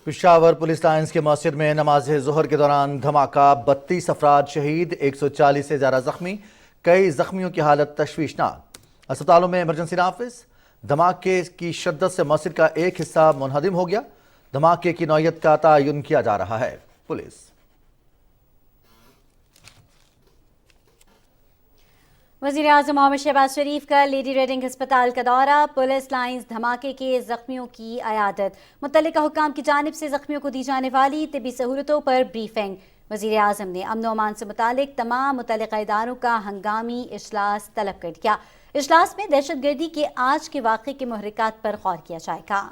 Peshawar police lines کے مسجد میں نماز ظہر کے دوران دھماکہ، 32 افراد شہید، 140 سے زیادہ زخمی، کئی زخمیوں کی حالت تشویشناک، اسپتالوں میں ایمرجنسی نافذ۔ دھماکے کی شدت سے مسجد کا ایک حصہ منہدم ہو گیا۔ دھماکے کی نوعیت کا تعین کیا جا رہا ہے۔ پولیس وزیراعظم محمد شہباز شریف کا لیڈی ریڈنگ ہسپتال کا دورہ، پولیس لائنز دھماکے کے زخمیوں کی عیادت، متعلقہ حکام کی جانب سے زخمیوں کو دی جانے والی طبی سہولتوں پر بریفنگ۔ وزیراعظم نے امن و امان سے متعلق تمام متعلقہ اداروں کا ہنگامی اجلاس طلب کر دیا۔ اجلاس میں دہشت گردی کے آج کے واقعے کے محرکات پر غور کیا جائے گا۔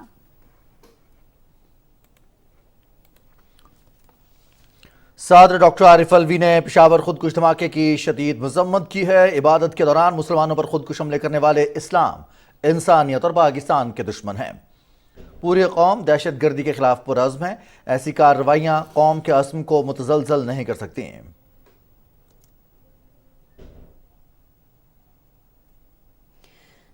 صدر ڈاکٹر عارف الوی نے پشاور خودکش دھماکے کی شدید مذمت کی ہے۔ عبادت کے دوران مسلمانوں پر خودکش حملے کرنے والے اسلام، انسانیت اور پاکستان کے دشمن ہیں۔ پوری قوم دہشت گردی کے خلاف پرعزم ہے۔ ایسی کارروائیاں قوم کے عزم کو متزلزل نہیں کر سکتی ہیں۔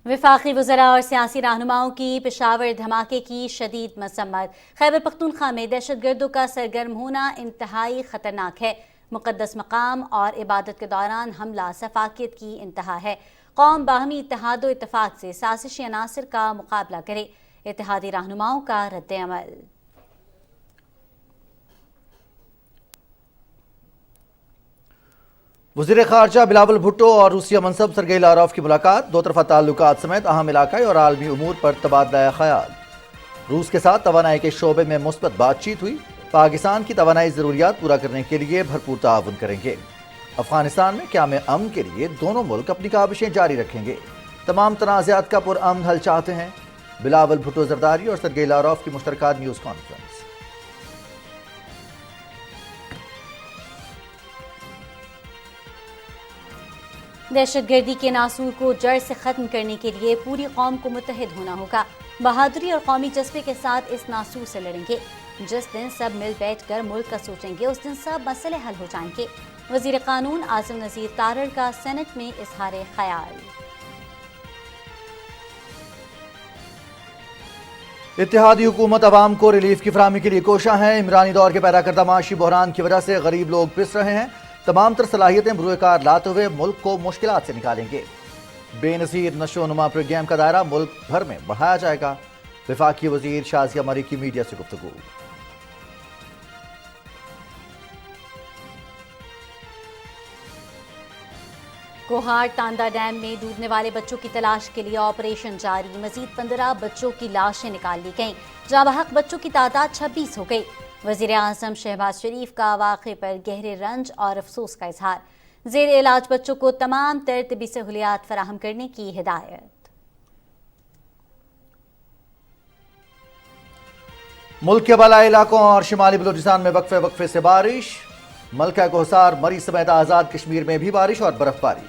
وفاقی وزراء اور سیاسی رہنماؤں کی پشاور دھماکے کی شدید مذمت۔ خیبر پختونخوا میں دہشت گردوں کا سرگرم ہونا انتہائی خطرناک ہے۔ مقدس مقام اور عبادت کے دوران حملہ سفاکیت کی انتہا ہے۔ قوم باہمی اتحاد و اتفاق سے سازشی عناصر کا مقابلہ کرے۔ اتحادی رہنماؤں کا رد عمل۔ وزیر خارجہ بلاول بھٹو اور روسیہ منصب سرگئی لاروف کی ملاقات، دو طرفہ تعلقات سمیت اہم علاقائی اور عالمی امور پر تبادلہ خیال۔ روس کے ساتھ توانائی کے شعبے میں مثبت بات چیت ہوئی۔ پاکستان کی توانائی ضروریات پورا کرنے کے لیے بھرپور تعاون کریں گے۔ افغانستان میں قیام امن کے لیے دونوں ملک اپنی کاوشیں جاری رکھیں گے۔ تمام تنازعات کا پرامن حل چاہتے ہیں۔ بلاول بھٹو زرداری اور سرگئی لاروف کی مشترکہ نیوز کانفرنس۔ دہشت گردی کے ناسور کو جڑ سے ختم کرنے کے لیے پوری قوم کو متحد ہونا ہوگا۔ بہادری اور قومی جذبے کے ساتھ اس ناسور سے لڑیں گے۔ جس دن سب مل بیٹھ کر ملک کا سوچیں گے، اس دن سب مسئلے حل ہو جائیں گے۔ وزیر قانون عاصم نذیر تارڑ کا سینٹ میں اظہار خیال۔ اتحادی حکومت عوام کو ریلیف کی فراہمی کے لیے کوشاں ہے۔ عمرانی دور کے پیدا کردہ معاشی بحران کی وجہ سے غریب لوگ پس رہے ہیں۔ تمام تر صلاحیتیں بروئے کار لاتے ہوئے ملک کو مشکلات سے نکالیں گے۔ بے نظیر نشو و نما پروگرام کا دائرہ ملک بھر میں بڑھایا جائے گا۔ وفاقی وزیر شازیہ مری کی میڈیا سے گفتگو۔ کوہاڑ تاندہ ڈیم میں ڈوبنے والے بچوں کی تلاش کے لیے آپریشن جاری۔ مزید 15 بچوں کی لاشیں نکال لی گئیں۔ جاں بحق بچوں کی تعداد 26 ہو گئی۔ وزیر اعظم شہباز شریف کا واقعے پر گہرے رنج اور افسوس کا اظہار۔ زیر علاج بچوں کو تمام تر طبی سہولیات فراہم کرنے کی ہدایت۔ ملک کے بالائی علاقوں اور شمالی بلوچستان میں وقفے سے بارش۔ ملکہ کوہسار، مری سمیت آزاد کشمیر میں بھی بارش اور برف باری۔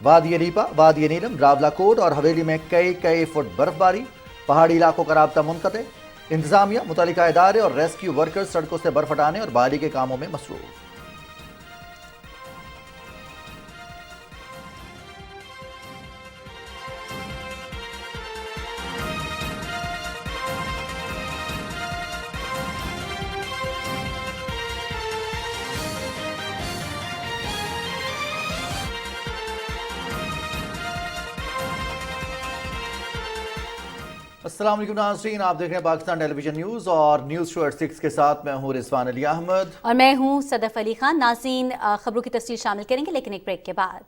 وادی نیپا، وادی نیلم، راولا کوٹ اور حویلی میں کئی فٹ برف باری۔ پہاڑی علاقوں کا رابطہ منقطع۔ انتظامیہ، متعلقہ ادارے اور ریسکیو ورکرز سڑکوں سے برف ہٹانے اور بحالی کے کاموں میں مصروف۔ السلام علیکم ناظرین، آپ دیکھ رہے ہیں پاکستان ٹیلی ویژن نیوز اور نیوز شو 6 کے ساتھ میں ہوں رضوان علی احمد اور میں ہوں صدف علی خان۔ ناظرین، خبروں کی تفصیل شامل کریں گے لیکن ایک بریک کے بعد۔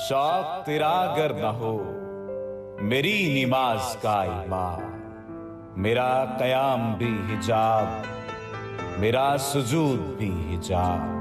شوق تیرا اگر نہ ہو میری نماز کا ایمان، میرا قیام بھی حجاب، میرا سجود بھی حجاب۔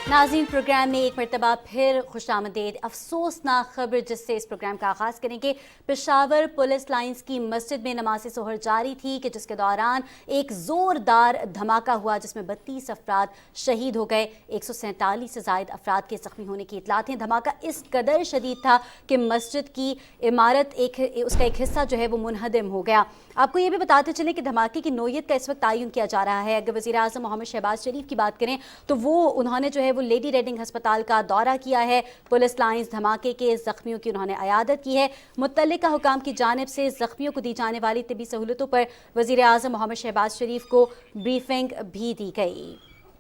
नाज़रीन, प्रोग्राम में एक मरतबा फिर खुशामदीद। अफसोसनाक खबर जिससे इस प्रोग्राम का आगाज़ करेंगे। पेशावर पुलिस लाइंस की मस्जिद में नमाज सोहर जारी थी कि जिसके दौरान एक ज़ोरदार धमाका हुआ जिसमें 32 अफराद शहीद हो गए, 147 से ज़ायद अफराद के ज़ख्मी होने की इतलात हैं। धमाका इस कदर शदीद था कि मस्जिद की इमारत उसका एक हिस्सा जो है वो मुनहदम हो गया। आपको ये भी बताते चलें कि धमाके की नोयत का इस वक्त तयन किया जा रहा है। अगर वज़ीर आज़म मोहम्मद शहबाज शरीफ की बात करें तो उन्होंने जो है वो लेडी रेडिंग अस्पताल का दौरा किया है। पुलिस लाइंस धमाके के ज़ख्मियों की उन्होंने अयादत की है। मुत्तल्लिका हुकाम की जानिब से ज़ख्मियों को दी जाने वाली तिबी सहूलतों पर वज़ीर आज़म मोहम्मद शहबाज शरीफ को ब्रीफिंग भी दी गई।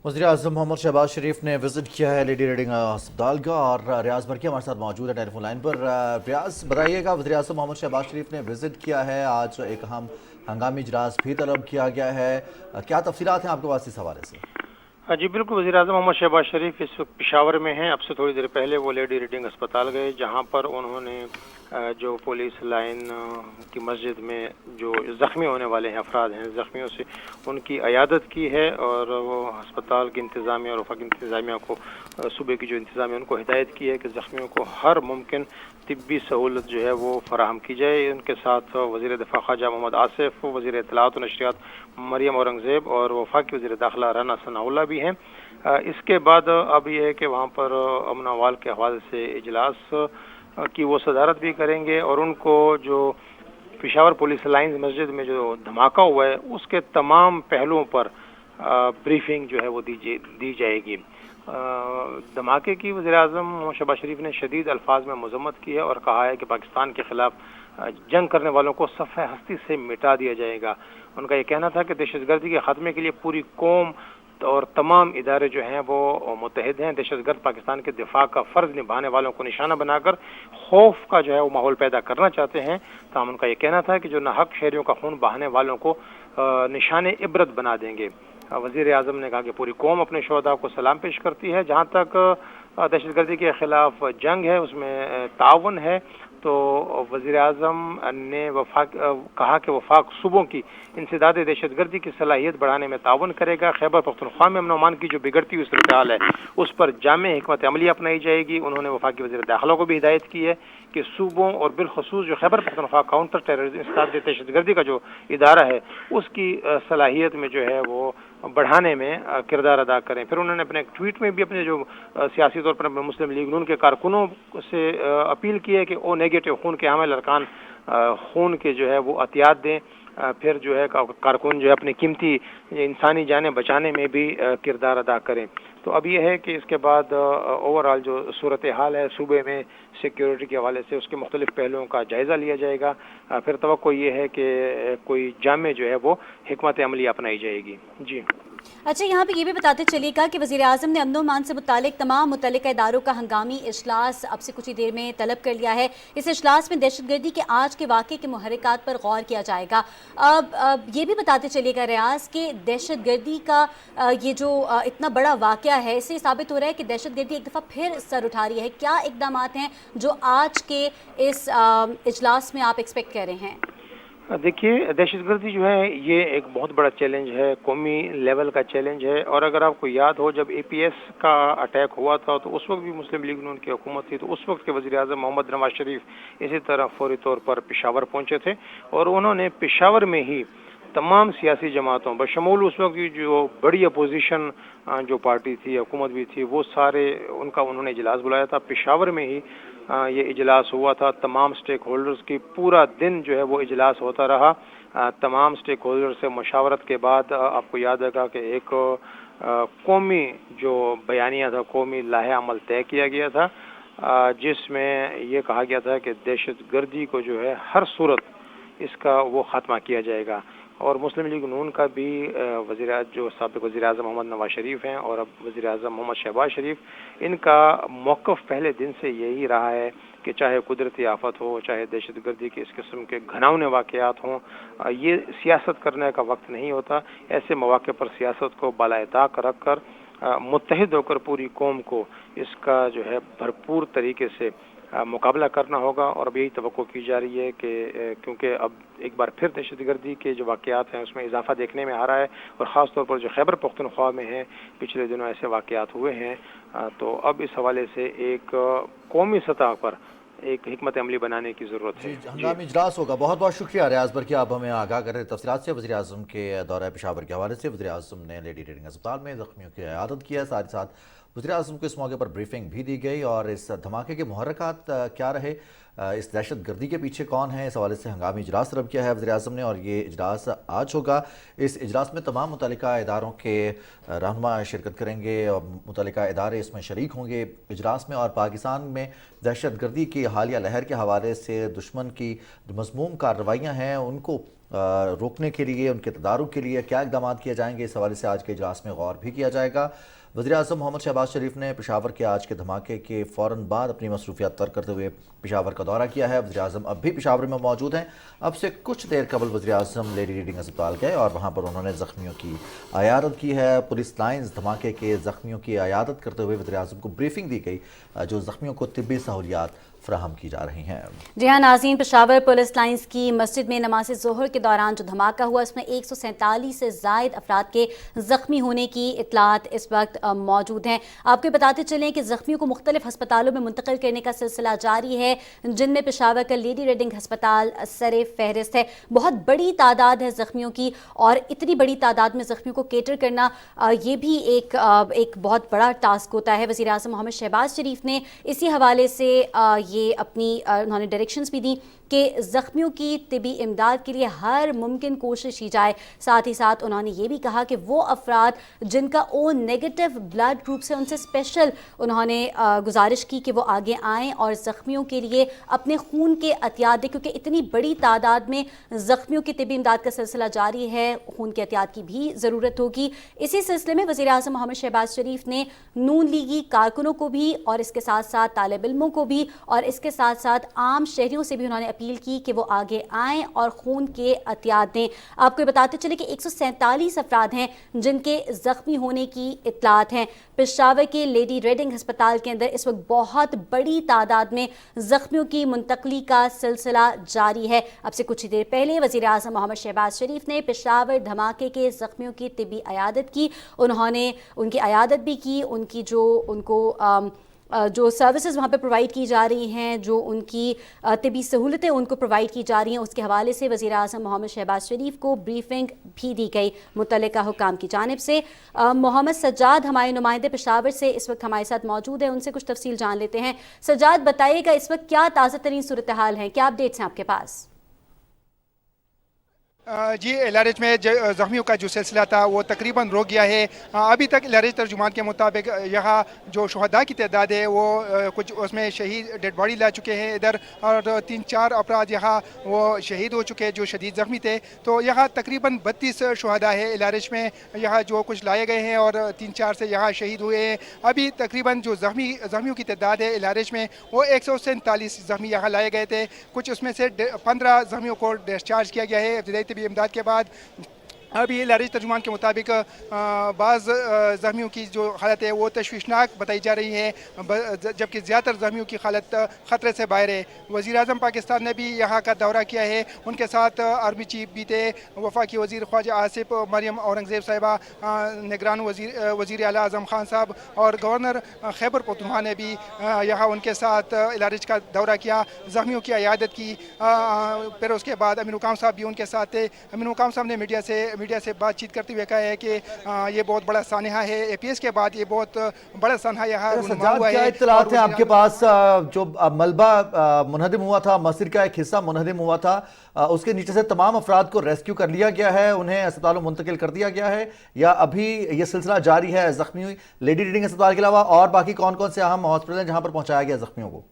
वज़ीर आज़म मोहम्मद शहबाज शरीफ ने विज़िट किया है लेडी रेडिंग अस्पताल का और रियाज बरकी हमारे साथ मौजूद है टेलीफोन लाइन पर। रियाज, बताइएगा, वज़ीर आज़म मोहम्मद शहबाज शरीफ ने विज़िट किया है, आज एक अहम हंगामी इजलास भी तलब किया गया है, क्या तफसीलात हैं आपके पास इस हवाले से? जी बिल्कुल, वज़ीर आज़म मोहम्मद शहबाज शरीफ इस वक्त पेशावर में हैं। अब से थोड़ी देर पहले वो लेडी रीडिंग अस्पताल गए, जहां पर उन्होंने जो पुलिस लाइन की मस्जिद में जो ज़ख्मी होने वाले हैं अफराद हैं, ज़ख्मियों से उनकी अयादत की है और वो अस्पताल की इंतज़ामिया और वफाकी इंतज़ामिया को सूबे की जो इंतज़ामिया उनको हिदायत की है कि ज़ख्मियों को हर मुमकिन तिब्बी सहूलत जो है वो फराहम की जाए। उनके साथ वज़ीर दिफ़ा ख्वाजा मोहम्मद आसिफ, वज़ीर इत्तलाआत व नशरियात मरियम औरंगज़ेब और वफाकी वज़ीर दाखिला राना सनाउल्लाह भी हैं। इसके बाद अब ये है कि वहाँ पर अमन अवाल के हवाले से इजलास की वो सदारत भी करेंगे और उनको जो पेशावर पुलिस लाइंस मस्जिद में जो धमाका हुआ है उसके तमाम पहलुओं पर ब्रीफिंग जो है वो दी जाएगी। धमाके की वज़ीर आज़म मोहम्मद शहबाज शरीफ ने शदीद अल्फाज में मज़म्मत की है और कहा है कि पाकिस्तान के खिलाफ जंग करने वालों को सफ़े हस्ती से मिटा दिया जाएगा। उनका ये कहना था कि दहशतगर्दी के खात्मे के लिए पूरी कौम और तमाम इदारे जो हैं वो मुत्तहिद हैं। दहशतगर्द पाकिस्तान के दिफा का फ़र्ज निभाने वालों को निशाना बनाकर खौफ का जो है वो माहौल पैदा करना चाहते हैं। तमाम उनका ये कहना था कि जो नाहक शहरियों का खून बहाने वालों को निशाने इबरत बना देंगे। वज़ीर आज़म ने कहा कि पूरी कौम अपने शोहदा को सलाम पेश करती है। जहाँ तक दहशतगर्दी के खिलाफ जंग है उसमें ताउन है, तो वज़ीर आज़म ने कहा कि वफाक सूबों की इंसदाद दहशतगर्दी की सलाहियत बढ़ाने में ताउन करेगा। खैबर पख्तूनख्वा में अमन अमान की जो बिगड़ती हुई सूरत हाल है उस पर जामे हिकमत अमली अपनाई जाएगी। उन्होंने वफाकी वज़ीर दाखिला को भी हिदायत की है कि सूबों और बिलखसूस जो खैबर पख्तूनख्वा काउंटर टेररिज्म इंसदाद दहशतगर्दी का जो इदारा है उसकी सलाहियत में जो है वो बढ़ाने में किरदार अदा करें। फिर उन्होंने अपने एक ट्वीट में भी अपने जो सियासी तौर पर मुस्लिम लीग नून के कारकुनों से अपील की है कि ओ नेगेटिव खून के हामिल अरकान खून के जो है वो अतियात दें। फिर जो है कारकुन जो है अपनी कीमती इंसानी जानें बचाने में भी किरदार अदा करें। तो अब ये है कि इसके बाद ओवरऑल जो सूरत हाल है सूबे में सिक्योरिटी के हवाले से उसके मुख्तलिफ पहलुओं का जायज़ा लिया जाएगा। फिर तवक्को ये है कि कोई जामे जो है वो हिकमत अमली अपनाई जाएगी। जी अच्छा, यहाँ पे ये भी बताते चलिएगा कि वज़ीर आज़म ने अमन अमान से मुतालिक तमाम मुतल्लिका इदारों का हंगामी इजलास अब से कुछ ही देर में तलब कर लिया है। इस इजलास में दहशतगर्दी के आज के वाक़े के मुहर्रिकात पर गौर किया जाएगा। अब ये भी बताते चलिएगा रियाज कि दहशतगर्दी का ये जो इतना बड़ा वाक़या है इससे साबित हो रहा है कि दहशतगर्दी एक दफ़ा फिर सर उठा रही है। क्या इक़दामात हैं जो आज के इस इजलास में आप एक्सपेक्ट कर रहे हैं? देखिए, दहशतगर्दी जो है ये एक बहुत बड़ा चैलेंज है, कौमी लेवल का चैलेंज है। और अगर आपको याद हो जब APS का अटैक हुआ था तो उस वक्त भी मुस्लिम लीग नून की हुकूमत थी, तो उस वक्त के वज़ीर आज़म मोहम्मद नवाज शरीफ इसी तरह फौरी तौर पर पेशावर पहुंचे थे और उन्होंने पेशावर में ही तमाम सियासी जमातों बशमूल उस वक्त की जो बड़ी अपोजिशन जो पार्टी थी, हुकूमत भी थी, वो सारे उनका उन्होंने इजलास बुलाया था। पेशावर में ही ये इजलास हुआ था। तमाम स्टेक होल्डर्स की पूरा दिन जो है वो इजलास होता रहा। तमाम स्टेक होल्डर से मशावरत के बाद आपको याद होगा कि एक कौमी जो बयानिया था, कौमी लाहे अमल तय किया गया था, जिसमें ये कहा गया था कि दहशतगर्दी को जो है हर सूरत इसका वो ख़ात्मा किया जाएगा। और मुस्लिम लीग नून का भी जो साबिक़ वज़ीर आज़म मोहम्मद नवाज शरीफ हैं और अब वज़ीर आज़म मोहम्मद शहबाज शरीफ, इनका मौक़िफ़ पहले दिन से यही रहा है कि चाहे कुदरती आफत हो, चाहे दहशतगर्दी के इस किस्म के घनावने वाक़यात हों, ये सियासत करने का वक्त नहीं होता। ऐसे मौक़े पर सियासत को बाला-ए-ताक़ रख कर मुत्तहिद होकर पूरी कौम को इसका जो है भरपूर तरीके से मुकाबला करना होगा। और अब यही तवक्को की जा रही है कि क्योंकि अब एक बार फिर दहशतगर्दी के जो वाक़यात हैं उसमें इजाफा देखने में आ रहा है, और ख़ास तौर पर जो खैबर पख्तूनख्वा में है पिछले दिनों ऐसे वाक़यात हुए हैं, तो अब इस हवाले से एक कौमी सतह पर एक हिकमत अमली बनाने की ज़रूरत है। हंगामी इजलास होगा। बहुत बहुत शुक्रिया रियाज बर कि आप हमें आगाह कर रहे तफसीलात से। वज़ीर आज़म के दौरा पेशावर के हवाले से वज़ीर आज़म ने लेडी रीडिंग अस्पताल में ज़ख्मियों की इयादत किया, साथ ही साथ वज़ीर आज़म को इस मौके पर ब्रीफिंग भी दी गई, और इस धमाके के मुहर्रकात क्या रहे, इस दहशत गर्दी के पीछे कौन है, इस हवाले से हंगामी इजलास तलब किया है वज़ीर आज़म ने, और ये इजलास आज होगा। इस इजलास में तमाम मुतल्लिका इदारों के रहनुमा शिरकत करेंगे और मुतल्लिका इदारे इसमें शरीक होंगे इजलास में, और पाकिस्तान में दहशत गर्दी की हालिया लहर के हवाले से दुश्मन की जो मज़मूम कार्रवाइयाँ हैं उनको रोकने के लिए, उनके तदारुक के लिए क्या इक़दाम किए जाएंगे, इस हवाले से आज के इजलास में गौर भी किया जाएगा। वज़ीर आज़म मोहम्मद शहबाज शरीफ ने पेशावर के आज के धमाके के फ़ौरन बाद अपनी मसरूफियात तर्क करते हुए पेशावर का दौरा किया है। वज़ीर आज़म अब भी पेशावर में मौजूद हैं। अब से कुछ देर कबल वज़ीर आज़म लेडी रीडिंग अस्पताल गए और वहाँ पर उन्होंने ज़ख्मियों की इयादत की है। पुलिस लाइन्स धमाके के ज़ख्मियों की इयादत करते हुए वज़ीर आज़म को ब्रीफिंग दी गई, जो ज़ख्मियों को तिब्बी सहूलियात फराहम की जा रही हैं। जी हाँ नाज़रीन, पेशावर पुलिस लाइन्स की मस्जिद में नमाज ज़ोहर के दौरान जो धमाका हुआ इसमें 147 से ज़ायद अफराद के ज़ख्मी होने की इतलात इस वक्त मौजूद हैं। आपको बताते चलें कि ज़ख्मियों को मुख्तलिफ हस्पतालों में मुंतकिल करने का सिलसिला जारी है, जिनमें पेशावर का लेडी रीडिंग हस्पताल सरे फहरिस्त है। बहुत बड़ी तादाद है ज़ख्मियों की, और इतनी बड़ी तादाद में ज़ख्मियों को केटर करना ये भी एक बहुत बड़ा टास्क होता है। वज़ीर आज़म मोहम्मद शहबाज शरीफ ने इसी हवाले से ये अपनी उन्होंने डायरेक्शंस भी दी कि ज़ख्मियों की तिबी इमदाद के लिए हर मुमकिन कोशिश की जाए। साथ ही साथ उन्होंने ये भी कहा कि वो अफराद जिनका ओ नेगेटिव ब्लड ग्रुप से उनसे स्पेशल उन्होंने गुजारिश की कि वो आगे आएँ और ज़ख्मियों के लिए अपने खून के एहतियात दें, क्योंकि इतनी बड़ी तादाद में ज़ख्मियों की तिबी इमदाद का सिलसिला जारी है, खून के एहतियात की भी ज़रूरत होगी। इसी सिलसिले में वज़ीर आज़म मोहम्मद शहबाज शरीफ ने नून लीगी कारकुनों को भी और इसके साथ साथ तालिब इल्मों को भी और इसके साथ साथ आम शहरियों से भी उन्होंने अपील की कि वो आगे आएँ और खून के एहतियात दें। आपको बताते चले कि 147 अफराद हैं जिनके ज़ख्मी होने की इतलात हैं। पेशावर के लेडी रीडिंग अस्पताल के अंदर इस वक्त बहुत बड़ी तादाद में ज़ख्मियों की मुंतकली का सिलसिला जारी है। अब से कुछ ही देर पहले वज़ीर आज़म मोहम्मद शहबाज शरीफ ने पेशावर धमाके के ज़ख्मियों की तिबी इयादत की। उन्होंने उनकी इयादत भी की, उनकी जो सर्विसेज वहाँ पे प्रोवाइड की जा रही हैं, जो उनकी तिबी सहूलतें उनको प्रोवाइड की जा रही हैं, उसके हवाले से वज़ीर आज़म मोहम्मद शहबाज शरीफ को ब्रीफिंग भी दी गई मुतल्लिका हुकाम की जानिब से। मोहम्मद सज्जाद हमारे नुमाइंदे पेशावर से इस वक्त हमारे साथ मौजूद है, उनसे कुछ तफसील जान लेते हैं। सज्जाद, बताइएगा इस वक्त क्या ताज़ा तरीन सूरत हाल है, क्या अपडेट्स हैं आपके पास? जी, LRH में ज़ख्मियों का जो सिलसिला था वो तकरीबन रुक गया है। अभी तक LRH तर्जुमान के मुताबिक यहाँ जो शुहदा की तादाद है वो कुछ उसमें शहीद डेड बॉडी ला चुके हैं इधर, और 3-4 अफराद यहाँ वो शहीद हो चुके हैं जो शदीद ज़ख्मी थे। तो यहाँ तकरीबन 32 शुहदा है LRH में, यहाँ जो कुछ लाए गए हैं और 3-4 से यहाँ शहीद हुए हैं। अभी तकरीबन जो ज़ख्मियों की तादाद है LRH में वो 147 ज़ख्मी यहाँ लाए गए थे। कुछ उसमें से 15 ज़ख्मियों को डिस्चार्ज किया गया है इब्तिदाई तिबी इमदाद के बाद। अभी LRH तर्जुमान के मुताबिक बाज़ ज़ख्मियों की जो हालत है वो तशवीशनाक बताई जा रही है, जबकि ज़्यादातर ज़ख्मियों की हालत ख़तरे से बाहर है। वज़ीर आज़म पाकिस्तान ने भी यहाँ का दौरा किया है, उनके साथ आर्मी चीफ भी थे, वफाकी वज़ीर ख्वाजा आसिफ मरियम औरंगज़ेब साहिबा, निगरान वज़ीर आला आज़म खान साहब और गवर्नर खैबर पख्तूनख्वा ने भी यहाँ उनके साथ LRH का दौरा किया, ज़ख्मियों की इयादत की। फिर उसके बाद अमीन मुकाम साहब भी उनके साथ थे। अमीन मुकाम साहब ने मीडिया से बातचीत करते हुए कहा है कि ये बहुत बड़ा सानहा है, APS के बाद ये बहुत बड़ा सानहा यहाँ हुआ है। क्या इत्तलात है आपके पास? जो मलबा मुनहदिम हुआ था, मस्जिद का एक हिस्सा मुनहदिम हुआ था, उसके नीचे से तमाम अफराद को रेस्क्यू कर लिया गया है, उन्हें अस्पतालों में मुंतकिल कर दिया गया है, या अभी ये सिलसिला जारी है? जख्मी लेडी रीडिंग अस्पताल के अलावा और बाकी कौन कौन से अहम हॉस्पिटल हैं जहाँ पर पहुँचाया गया जख्मियों को?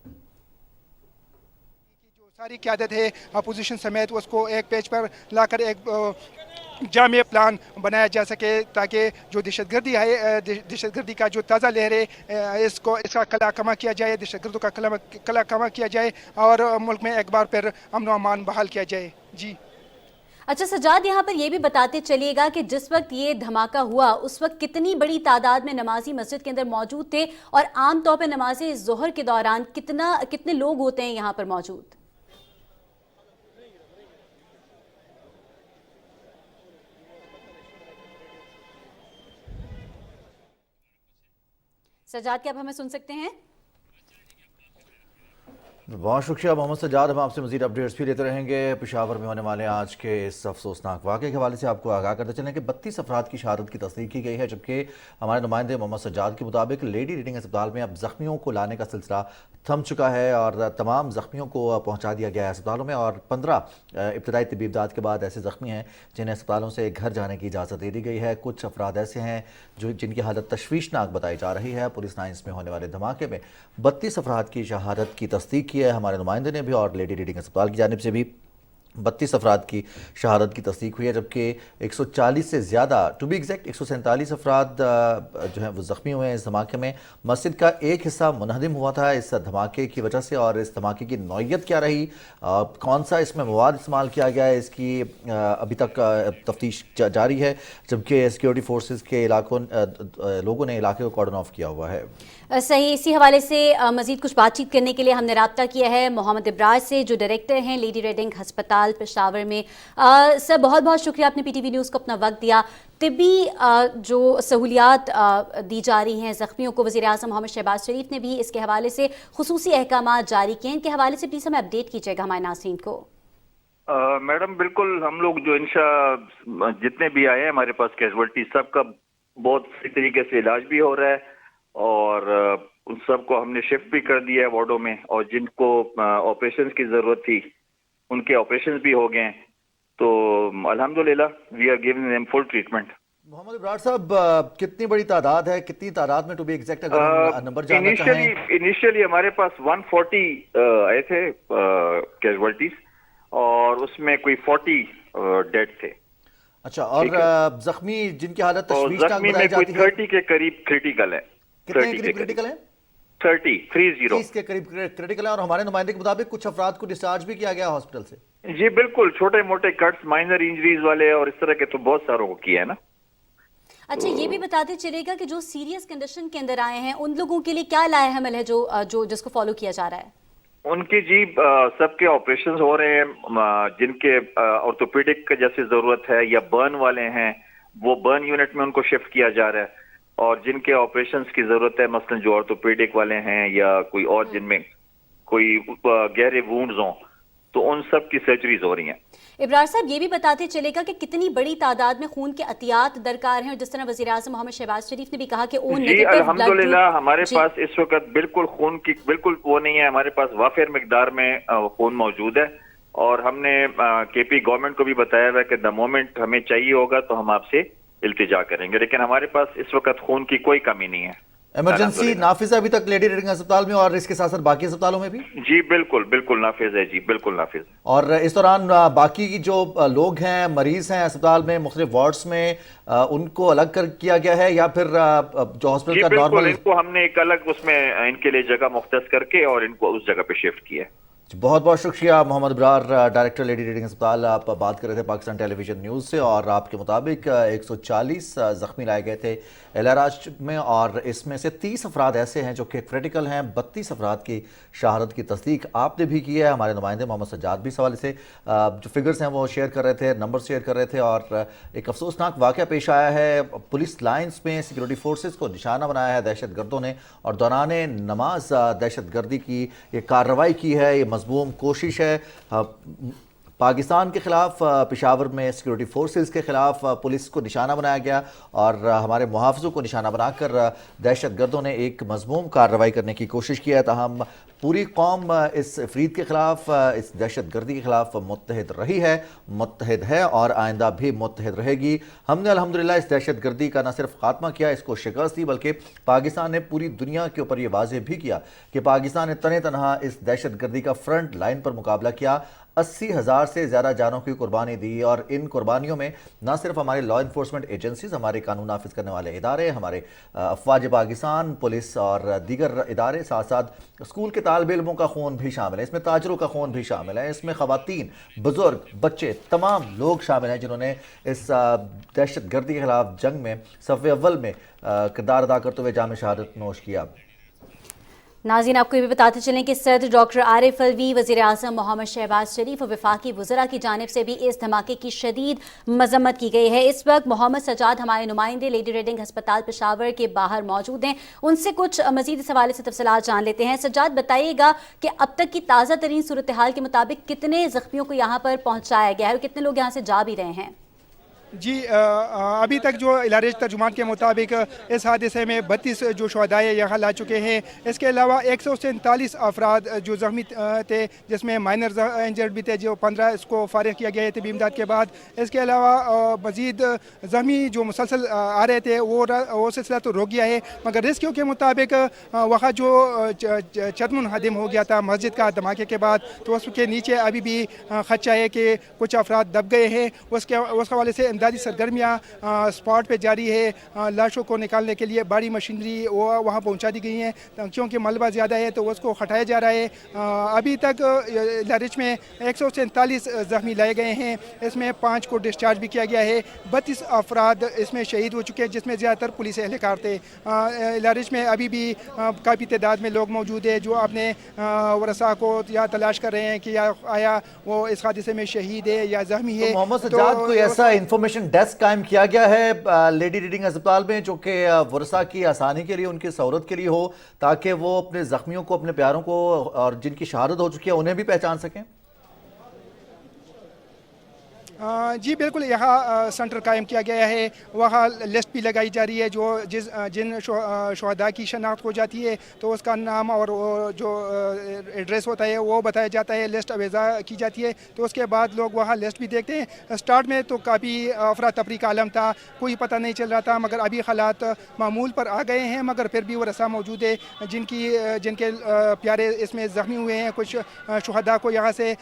सारी क़यादत है अपोजिशन समेत उसको एक पेज पर लाकर एक जामे प्लान बनाया जा सके, ताकि जो दहशतगर्दी का जो ताज़ा लहर है इसका कला कमा किया जाए, दहशतगर्दों का कला कमा किया जाए और मुल्क में एक बार फिर अमन व अमान बहाल किया जाए। जी अच्छा सजाद, यहाँ पर ये भी बताते चलिएगा कि जिस वक्त ये धमाका हुआ उस वक्त कितनी बड़ी तादाद में नमाजी मस्जिद के अंदर मौजूद थे, और आम तौर पर नमाज ज़ोहर के दौरान कितने लोग होते हैं यहाँ पर मौजूद? सजाद, क्या आप हमें सुन सकते हैं? बहुत शुक्रिया मोहम्मद सज्जाद। हम आपसे मजीद अपडेट्स भी लेते रहेंगे। पेशावर में होने वाले आज के इस अफसोसनाक वाक़े के हवाले से आपको आगाह करते चलें कि 32 अफराद की शहादत की तस्दीक की गई है, जबकि हमारे नुमाइंदे मोहम्मद सज्जाद के मुताबिक लेडी रीडिंग अस्पताल में अब ज़ख्मियों को लाने का सिलसिला थम चुका है और तमाम ज़ख्मियों को पहुँचा दिया गया है अस्पतालों में, और 15 इब्तदाई तिब्बी इमदाद के बाद ऐसे ज़ख्मी हैं जिन्हें अस्पतालों से घर जाने की इजाज़त दे दी गई है। कुछ अफराद ऐसे हैं जिनकी हालत तशवीशनाक बताई जा रही है। पुलिस लाइन्स में होने वाले धमाके में 32 अफराद की शहादत की तस्दीक की है हमारे नुमाइंदे ने भी, और लेडी रीडिंग अस्पताल की जानिब से भी 32 अफराद की शहादत की तस्दीक हुई है, जबकि 140 से ज़्यादा, टू बी एग्जैक्ट 147 अफराद जो हैं वो ज़ख्मी हुए हैं इस धमाके में। मस्जिद का एक हिस्सा मुनहदिम हुआ था इस धमाके की वजह से, और इस धमाके की नौइयत क्या रही, कौन सा इसमें मवाद इस्तेमाल किया गया है, इसकी अभी तक तफ्तीश जारी है, जबकि सिक्योरिटी फोर्सेस के लोगों ने इलाके को कॉर्डन ऑफ किया हुआ है। सही, इसी हवाले से मज़ीद कुछ बातचीत करने के लिए हमने रब्ता किया है मोहम्मद इब्रार से, जो डायरेक्टर हैं लेडी रीडिंग हस्पताल पेशावर में। सर, बहुत बहुत शुक्रिया, आपने PTV न्यूज़ को अपना वक्त दिया। तिब्बी जो सहूलियात दी जा रही हैं ज़ख्मियों को, वज़ीर आज़म मोहम्मद शहबाज शरीफ ने भी इसके हवाले से खुसूसी अहकाम जारी किए, इनके हवाले से प्लीज़ हमें अपडेट कीजिएगा हमारे नाज़रीन को। मैडम बिल्कुल, हम लोग जो जितने भी आए हैं हमारे पास कैजुअल्टी, सबका बहुत सही तरीके से इलाज भी हो रहा है, और उन सबको हमने शिफ्ट भी कर दिया है वार्डों में, और जिनको ऑपरेशन की ज़रूरत थी उनके ऑपरेशन भी हो गए हैं, तो अल्हम्दुलिल्लाह we are giving them full treatment. Mohammad Ibrar sahab, कितनी बड़ी तादाद है, कितनी तादाद में टू बी एग्जैक्ट अगर हम नंबर जानना चाहें? इनिशियली हमारे पास 140 आए थे कैजुअल्टीज, और उसमें कोई 40 डेड थे। अच्छा, और जख्मी जिनकी हालत तशवीशनाक बताई जाती है, 30 के करीब क्रिटिकल है। कितने के करीब क्रिटिकल है? 30 के करीब क्रिटिकल है, और हमारे नुमाइंदे के मुताबिक कुछ अफराद को डिस्चार्ज भी किया गया हॉस्पिटल से। जी बिल्कुल, छोटे मोटे कट्स, माइनर इंजरीज वाले और इस तरह के तो बहुत सारों को किया है ना। अच्छा, ये भी बताते चलेगा कि जो सीरियस कंडीशन के अंदर आए हैं उन लोगों के लिए क्या लाएहमल है जो जिसको फॉलो किया जा रहा है? उनकी जी सबके ऑपरेशंस हो रहे हैं, जिनके ऑर्थोपेडिक जैसे जरूरत है या बर्न वाले हैं वो बर्न यूनिट में उनको शिफ्ट किया जा रहा है, और जिनके ऑपरेशंस की जरूरत है, मसलन जो ऑर्थोपेडिक वाले हैं या कोई और जिनमें कोई गहरे वुंड्स हों, तो उन सब की सर्जरीज हो रही हैं। इब्रार साहब, ये भी बताते चलेगा कि कितनी बड़ी तादाद में खून के अतियात दरकार हैं, और जिस तरह वज़ीर आज़म मोहम्मद शहबाज शरीफ ने भी कहा कि अल्हम्दुलिल्लाह हमारे पास इस वक्त बिल्कुल खून की बिल्कुल वो नहीं है, हमारे पास वाफिर मिकदार में खून मौजूद है, और हमने KP गवर्नमेंट को भी बताया हुआ है कि द मोमेंट हमें चाहिए होगा तो हम आपसे इल्तिजा करेंगे, लेकिन हमारे पास इस वक्त खून की कोई कमी नहीं है। इमरजेंसी नाफिज है अभी तक लेडी रीडिंग अस्पताल में, और इसके साथ साथ बाकी अस्पतालों में भी? जी बिल्कुल बिल्कुल नाफिज है, जी बिल्कुल नाफिज है। और इस दौरान बाकी की जो लोग हैं, मरीज हैं अस्पताल में मुख्तलिफ वार्ड्स में, उनको अलग कर किया गया है, या फिर जो हॉस्पिटल का नॉर्मल? इनको हमने एक अलग उसमें इनके लिए जगह मुख्तस करके और इनको उस जगह पे शिफ्ट किया है। बहुत बहुत शुक्रिया Mohammad Ibrar, director Lady Reading अस्पताल। आप बात कर रहे थे पाकिस्तान टेलीविजन न्यूज़ से, और आपके मुताबिक 140 ज़ख्मी लाए गए थे एलआरएच में, और इसमें से 30 अफराद ऐसे हैं जो कि क्रिटिकल हैं। 32 अफराद की शहादत की तस्दीक आपने भी की है। हमारे नुमाइंदे मोहम्मद सज्जाद भी इस हवाले से जो फिगर्स हैं वो शेयर कर रहे थे, नंबर शेयर कर रहे थे, और एक अफसोसनाक वाक़या पेश आया है। पुलिस लाइन्स में सिक्योरिटी फोर्सेस को निशाना बनाया है दहशत गर्दों ने, और दौरान नमाज दहशत गर्दी की ये कार्रवाई की है। ये मज़मूम कोशिश है पाकिस्तान के ख़िलाफ़, पेशावर में सिक्योरिटी फोर्सेस के ख़िलाफ़ पुलिस को निशाना बनाया गया, और हमारे मुहाफ़िज़ों को निशाना बनाकर दहशत गर्दों ने एक मज़मूम कार्रवाई करने की कोशिश की है। ताहम पूरी कौम इस अफरीद के ख़िलाफ़, इस दहशत गर्दी के ख़िलाफ़ मुत्तहिद रही है, मुत्तहिद है, और आइंदा भी मुत्तहिद रहेगी। हमने अल्हम्दुलिल्लाह इस दहशत गर्दी का न सिर्फ ख़ात्मा किया, इसको शिकस्त दी, बल्कि पाकिस्तान ने पूरी दुनिया के ऊपर ये वाज़ेह भी किया कि पाकिस्तान ने तने तनहा इस दहशत गर्दी का फ्रंट लाइन पर मुकाबला किया। 80,000 سے زیادہ جانوں کی قربانی دی، اور ان قربانیوں میں نہ صرف ہمارے لا انفورسمنٹ ایجنسیز، ہمارے قانون نافذ کرنے والے ادارے، ہمارے افواج پاکستان، پولیس اور دیگر ادارے، ساتھ ساتھ اسکول کے طالب علموں کا خون بھی شامل ہے، اس میں تاجروں کا خون بھی شامل ہے، اس میں خواتین، بزرگ، بچے، تمام لوگ شامل ہیں جنہوں نے اس دہشت گردی کے خلاف جنگ میں صف اول میں کردار ادا کرتے ہوئے جام شہادت نوش کیا۔ ناظرین، آپ کو یہ بھی بتاتے چلیں کہ صدر ڈاکٹر عارف الوی، وزیر اعظم محمد شہباز شریف اور وفاقی وزراء کی جانب سے بھی اس دھماکے کی شدید مذمت کی گئی ہے۔ اس وقت محمد سجاد ہمارے نمائندے لیڈی ریڈنگ ہسپتال پشاور کے باہر موجود ہیں، ان سے کچھ مزید اس حوالے سے تفصیلات جان لیتے ہیں۔ سجاد، بتائیے گا کہ اب تک کی تازہ ترین صورتحال کے مطابق کتنے زخمیوں کو یہاں پر پہنچایا گیا ہے اور کتنے لوگ یہاں سے جا بھی رہے ہیں؟ جی، ابھی تک جو الارج ترجمان کے مطابق اس حادثے میں 32 جو شہدائے یہاں لا چکے ہیں۔ اس کے علاوہ 147 افراد جو زخمی تھے، جس میں مائنر انجرڈ بھی تھے، جو 15 اس کو فارغ کیا گیا ہے طبی امداد کے بعد۔ اس کے علاوہ مزید زخمی جو مسلسل آ رہے تھے وہ سلسلہ تو رک گیا ہے، مگر ریسکیو کے مطابق وہاں جو چھت منہدم ہو گیا تھا مسجد کا دھماکے کے بعد، تو اس کے نیچے ابھی بھی خدشہ ہے کہ کچھ افراد دب گئے ہیں۔ اس حوالے سے امدادی سرگرمیاں اسپاٹ پہ جاری ہے۔ لاشوں کو نکالنے کے لیے بڑی مشینری وہاں پہنچا دی گئی ہیں، کیونکہ ملبہ زیادہ ہے تو اس کو ہٹایا جا رہا ہے۔ ابھی تک لارچ میں 147 زخمی لائے گئے ہیں، اس میں 5 کو ڈسچارج بھی کیا گیا ہے۔ 32 افراد اس میں شہید ہو چکے ہیں، جس میں زیادہ تر پولیس اہلکار تھے۔ لارچ میں ابھی بھی کافی تعداد میں لوگ موجود ہیں جو اپنے ورثاء کو یا تلاش کر رہے ہیں کہ آیا وہ اس حادثے میں شہید ہے یا زخمی ہے۔ محمد سجاد، کوئی ایسا انفارمیشن ڈیسک قائم کیا گیا ہے لیڈی ریڈنگ ہسپتال میں جو کہ ورثاء کی آسانی کے لیے، ان کی سہولت کے لیے ہو، تاکہ وہ اپنے زخمیوں کو، اپنے پیاروں کو اور جن کی شہادت ہو چکی ہے انہیں بھی پہچان سکیں؟ جی بالکل، یہاں سینٹر قائم کیا گیا ہے، وہاں لسٹ بھی لگائی جا رہی ہے، جو جن شہداء کی شناخت ہو جاتی ہے تو اس کا نام اور جو ایڈریس ہوتا ہے وہ بتایا جاتا ہے، لسٹ اویزا کی جاتی ہے، تو اس کے بعد لوگ وہاں لسٹ بھی دیکھتے ہیں۔ سٹارٹ میں تو کافی افراتفری کا عالم تھا، کوئی پتہ نہیں چل رہا تھا، مگر ابھی حالات معمول پر آ گئے ہیں، مگر پھر بھی ورثاء موجود ہے جن کے پیارے اس میں زخمی ہوئے ہیں۔ کچھ شہداء کو یہاں سے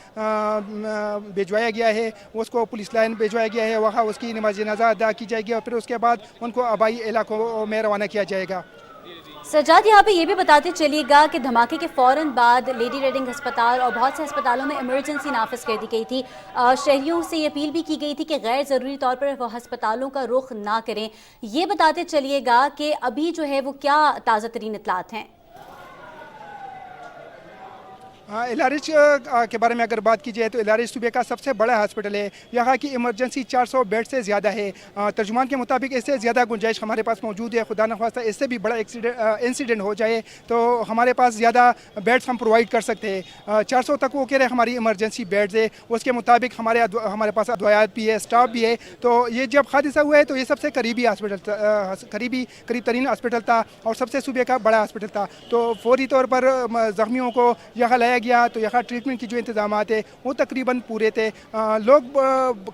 بھجوایا گیا ہے، اس کو پولیس لائن بھیجوایا گیا ہے، وہاں اس کی نماز جنازہ ادا کی جائے گی اور پھر اس کے بعد ان کو آبائی علاقوں میں روانہ کیا جائے گا۔ سجاد، یہاں پہ یہ بھی بتاتے چلیے گا کہ دھماکے کے فوراً بعد لیڈی ریڈنگ ہسپتال اور بہت سے ہسپتالوں میں ایمرجنسی نافذ کر دی گئی تھی۔ شہریوں سے یہ اپیل بھی کی گئی تھی کہ غیر ضروری طور پر وہ ہسپتالوں کا رخ نہ کریں۔ یہ بتاتے چلیے گا کہ ابھی جو ہے وہ کیا تازہ ترین اطلاعات ہیں؟ الارج کے بارے میں اگر بات کی جائے تو الارج صوبے کا سب سے بڑا ہاسپٹل ہے، یہاں کی ایمرجنسی 400 بیڈ سے زیادہ ہے۔ ترجمان کے مطابق اس سے زیادہ گنجائش ہمارے پاس موجود ہے، خدا نخواستہ اس سے بھی بڑا انسیڈنٹ ہو جائے تو ہمارے پاس زیادہ بیڈز ہم پرووائڈ کر سکتے ہیں۔ 400 تک وہ کہہ رہے ہماری ایمرجنسی بیڈز ہے، اس کے مطابق ہمارے پاس ادویات بھی ہے، اسٹاف بھی ہے۔ تو یہ جب حادثہ ہوا ہے تو یہ سب سے قریبی ہاسپٹل قریب ترین ہاسپٹل تھا اور سب سے صوبے کا بڑا ہاسپٹل تھا، تو فوری طور پر زخمیوں کو یہاں لایا گیا تو یہاں ٹریٹمنٹ کی جو انتظامات ہیں وہ تقریباً پورے تھے۔ لوگ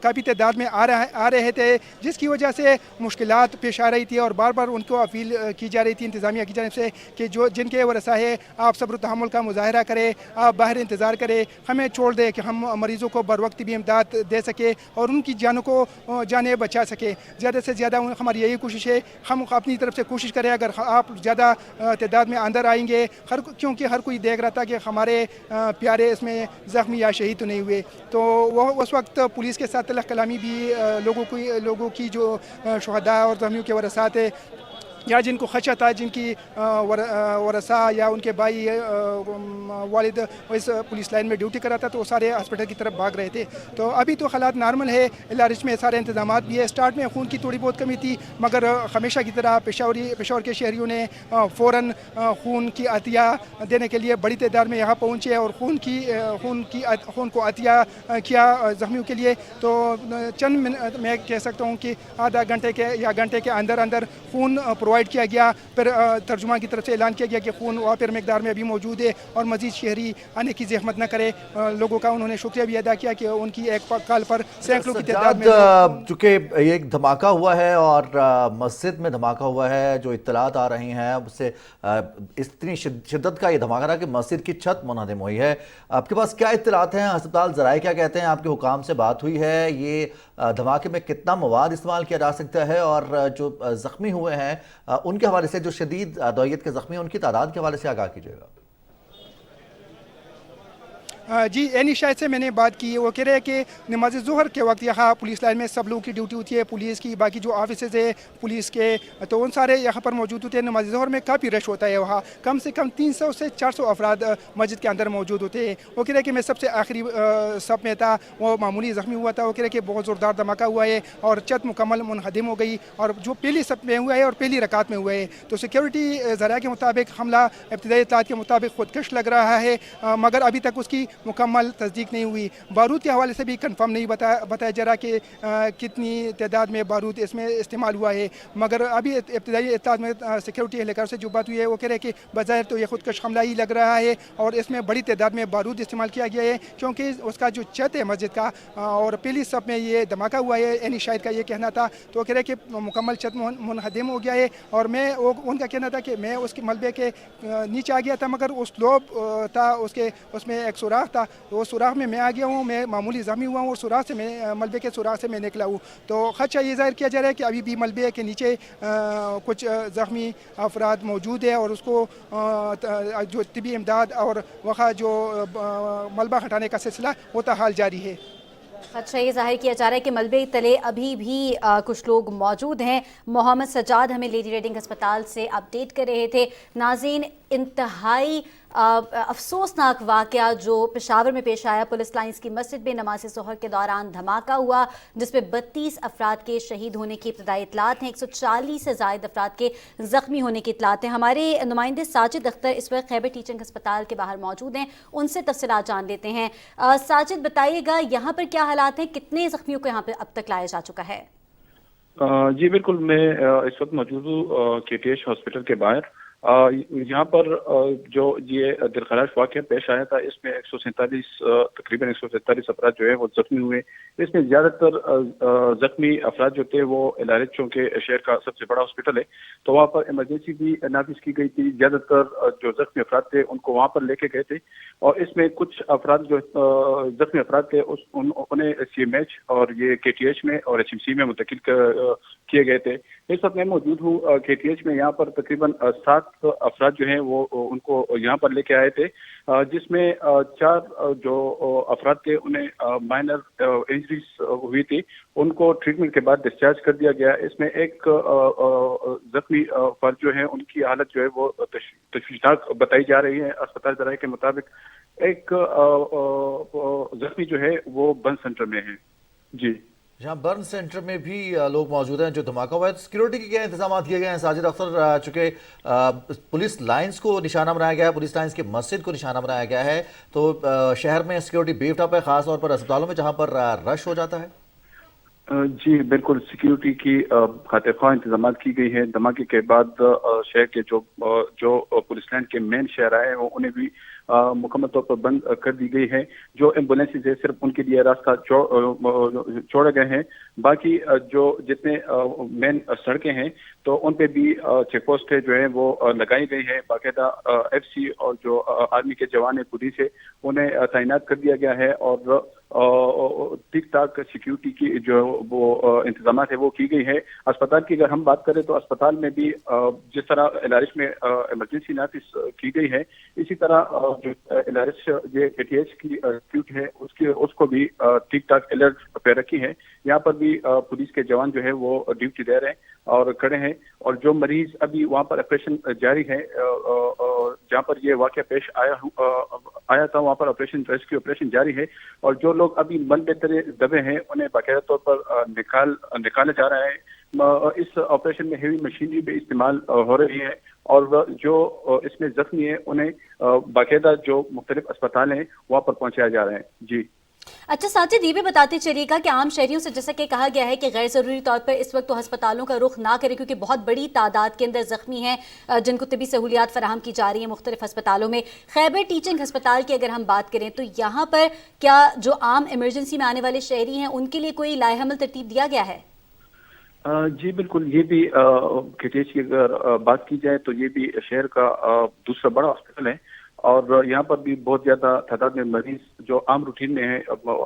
کافی تعداد میں آ رہے تھے، جس کی وجہ سے مشکلات پیش آ رہی تھی اور بار بار ان کو اپیل کی جا رہی تھی انتظامیہ کی جانب سے کہ جن کے ورثاء ہیں آپ صبر و تحمل کا مظاہرہ کریں، آپ باہر انتظار کریں، ہمیں چھوڑ دیں کہ ہم مریضوں کو بر وقت بھی امداد دے سکیں اور ان کی جانیں بچا سکیں۔ زیادہ سے زیادہ ہماری یہی کوشش ہے، ہم اپنی طرف سے کوشش کریں اگر آپ زیادہ تعداد میں اندر آئیں گے، کیونکہ ہر کوئی دیکھ رہا تھا کہ ہمارے پیارے اس میں زخمی یا شہید تو نہیں ہوئے، تو وہ اس وقت پولیس کے ساتھ تلخ کلامی بھی لوگوں کی جو شہداء اور زخمیوں کے ورثاء تھے یا جن کو خدشہ تھا، جن کی ورثاء یا ان کے بھائی والد اس پولیس لائن میں ڈیوٹی کر رہا تھا تو وہ سارے ہاسپٹل کی طرف بھاگ رہے تھے۔ تو ابھی تو حالات نارمل ہے، الارج میں سارے انتظامات بھی ہے۔ سٹارٹ میں خون کی تھوڑی بہت کمی تھی، مگر ہمیشہ کی طرح پشاور کے شہریوں نے فوراً خون کی عطیہ دینے کے لیے بڑی تعداد میں یہاں پہنچے اور خون کو عطیہ کیا زخمیوں کے لیے۔ تو چند منٹ میں کہہ سکتا ہوں کہ آدھا گھنٹے کے یا گھنٹے کے اندر خون پرووائڈ प्रोवाइड किया गया। फिर तर्जुमान की तरफ से ऐलान किया गया कि खून वाफिर मकदार में अभी मौजूद है और मज़ीद शहरी आने की ज़हमत न करे। लोगों का उन्होंने शुक्रिया भी अदा किया कि उनकी एक कॉल पर सैकड़ों की तादाद में चूँकि एक धमाका हुआ है और मस्जिद में धमाका हुआ है, जो इत्तलात आ रही हैं उससे इतनी शिद्दत का ये धमाका रहा कि मस्जिद की छत मुनहदम हुई है। आपके पास क्या इत्तलात हैं? अस्पताल ज़राए क्या कहते हैं? आपके हुकाम से बात हुई है? ये धमाके में कितना मवाद इस्तेमाल किया जा सकता है? और जो ज़ख्मी हुए हैं उनके हवाले से, जो शदीद नौइयत के ज़ख्मी हैं उनकी तादाद के हवाले से आगाह कीजिएगा। जी, एनी शायद से मैंने बात की। वो कह रहे हैं कि नमाज ज़ोहर के वक्त यहाँ पुलिस लाइन में सब लोगों की ड्यूटी होती है, पुलिस की, बाकी जो ऑफिसर्स है पुलिस के, तो उन सारे यहाँ पर मौजूद होते हैं। नमाज ज़ोहर में काफ़ी रश होता है, वहाँ कम से कम 300 से 400 अफराद मस्जिद के अंदर मौजूद होते हैं। वो कह रहे हैं कि मैं सबसे आखिरी सब में था, वो मामूली ज़ख्मी हुआ था। वो कह रहे हैं कि बहुत ज़ोरदार धमाका हुआ है और छत मुकम्मल मुनहदम हो गई, और जो पहली सब में हुआ है और पहली रकात में हुआ है। तो सिक्योरिटी ज़राए के मुताबिक हमला इब्तिदाई इत्तलात के मुताबिक खुदकश लग रहा है, मगर अभी तक उसकी मुकम्मल तस्दीक नहीं हुई। बारूद के हवाले से भी कंफर्म नहीं बताया जा रहा कि कितनी तादाद में बारूद इसमें इस्तेमाल हुआ है, मगर अभी इब्तिदाई इत्तलात में सिक्योरिटी एहलकार से जो बात हुई है वो कह रहे हैं कि बज़ाहिर तो ये खुदकश हमला ही लग रहा है और इसमें बड़ी तादाद में बारूद इस्तेमाल किया गया है, क्योंकि उसका जो छत है मस्जिद का और पहली सब में ये धमाका हुआ है। एनी शाहिद का ये कहना था, तो कह रहे हैं कि मुकम्मल छत मुनहदम हो गया है। और मैं उनका कहना था कि मैं उसके मलबे के नीचे आ गया था, मगर उस लोब था उसमें एक सुराख था, वो सुराख में मैं आ गया हूँ, मैं मामूली ज़ख्मी हुआ हूँ और सुराख से मैं मलबे के सुराख से मैं निकला हूँ। तो खदशा ये ज़ाहिर किया जा रहा है कि अभी भी मलबे के नीचे कुछ ज़ख्मी अफराद मौजूद है और उसको जो तिबी इमदाद और वहाँ जो मलबा हटाने का सिलसिला वो हाल जारी है। अच्छा, ये जाहिर किया जा रहा है कि मलबे तले अभी भी कुछ लोग मौजूद हैं। मोहम्मद सज्जाद हमें लेडी रेडिंग अस्पताल से अपडेट कर रहे थे। नाज़रीन, इंतहाई अफसोसनाक वाक़या जो पेशावर में पेश आया। पुलिस लाइन्स की मस्जिद में नमाज ज़ोहर के दौरान धमाका हुआ, जिसमें 32 अफराद के शहीद होने की इब्तिदाई इत्तलात हैं, 140 से ज़ायद अफराद के ज़ख्मी होने की इत्तलात हैं। हमारे नुमाइंदे साजिद अख्तर इस वक्त खैबर टीचिंग अस्पताल के बाहर मौजूद हैं, उनसे तफसीलात जान लेते हैं। साजिद, बताइएगा यहाँ पर क्या हालात हैं, कितने ज़ख्मियों को यहाँ पर अब तक लाया जा चुका है? जी बिल्कुल, मैं इस वक्त मौजूद हूँ KTH हॉस्पिटल के बाहर। यहाँ पर जो ये दिलखराश वाक़या पेश आया था, इसमें 147 तकरीबन 147 अफराद जो है वो जख्मी हुए। इसमें ज़्यादातर जख्मी अफराद जो थे वो LRH चूँकि शहर का सबसे बड़ा हॉस्पिटल है, तो वहाँ पर इमरजेंसी भी नाफिज की गई थी। ज़्यादातर जो जख्मी अफराद थे उनको वहाँ पर लेके गए थे, और इसमें कुछ अफराद जो जख्मी अफराद थे उन्हें CMH और ये KTH में और HMC में मुंतकिल किए गए थे। इस वक्त मैं मौजूद हूँ KTH में। यहाँ पर तकरीबन 7 अफराद जो हैं वो उनको यहाँ पर लेके आए थे, जिसमें 4 जो अफराद थे उन्हें माइनर इंजरीज हुई थी, उनको ट्रीटमेंट के बाद डिस्चार्ज कर दिया गया। इसमें एक जख्मी फर्द जो है उनकी हालत जो है वो तशवीशनाक बताई जा रही है। अस्पताल ज़राए के मुताबिक एक जख्मी जो है वो बर्न सेंटर में है। जी, जहाँ बर्न सेंटर में भी लोग मौजूद हैं जो धमाका हुआ है। तो सिक्योरिटी के क्या इंतजाम किए गए हैं साजिद अख्तर? चूँकि पुलिस लाइंस को निशाना बनाया गया है, पुलिस लाइंस की मस्जिद को निशाना बनाया गया है, तो शहर में सिक्योरिटी बीफ्ड अप है, ख़ास तौर पर अस्पतालों में जहाँ पर रश हो जाता है। जी बिल्कुल, सिक्योरिटी की खातिर ख्वाह इंतजाम की गई है। धमाके के बाद शहर के जो पुलिस लाइन के मेन शहर आए हैं उन्हें भी मुकम्मल तौर पर बंद कर दी गई है। जो एम्बुलेंसेज है सिर्फ उनके लिए रास्ता छोड़े गए हैं। बाकी जो जितने मेन सड़कें हैं तो उन पे भी चेक पोस्ट जो है वो लगाई गई है। बाकायदा FC और जो आर्मी के जवान है, पुलिस है, उन्हें तैनात कर दिया गया है और ठीक ठाक सिक्योरिटी की जो वो इंतजाम है वो की गई है। अस्पताल की अगर हम बात करें तो अस्पताल में भी जिस तरह LRH में इमरजेंसी नाफिज की गई है, इसी तरह जो LRH ये KTH की एक्यूट है उसको भी ठीक ठाक अलर्ट पे रखी है। यहाँ पर भी पुलिस के जवान जो है वो ड्यूटी दे रहे हैं और खड़े हैं, और जो मरीज अभी वहाँ पर ऑपरेशन जारी है, जहाँ पर ये वाक़या पेश आया था वहाँ पर ऑपरेशन रेस्क्यू ऑपरेशन जारी है, और जो लोग अभी मलबे तले दबे हैं उन्हें बाकायदा तौर पर निकाला जा रहा है। इस ऑपरेशन में हेवी मशीनरी भी इस्तेमाल हो रही है, और जो इसमें जख्मी है उन्हें बाकायदा जो मुख्तलिफ अस्पताल हैं वहाँ पर पहुँचाया जा रहा है। जी اچھا ساجد، یہ بھی بتاتے چلیے گا کہ عام شہریوں سے جیسا کہ کہا گیا ہے کہ غیر ضروری طور پر اس وقت تو ہسپتالوں کا رخ نہ کرے، کیونکہ بہت بڑی تعداد کے اندر زخمی ہیں جن کو طبی سہولیات فراہم کی جا رہی ہیں مختلف ہسپتالوں میں۔ خیبر ٹیچنگ ہسپتال کی اگر ہم بات کریں تو یہاں پر کیا جو عام ایمرجنسی میں آنے والے شہری ہیں ان کے لیے کوئی لائحہ عمل ترتیب دیا گیا ہے؟ جی بالکل، یہ بھی KTH کی اگر بات کی جائے تو یہ بھی شہر کا دوسرا بڑا ہاسپٹل ہے، اور یہاں پر بھی بہت زیادہ تعداد میں مریض جو عام روٹین میں ہیں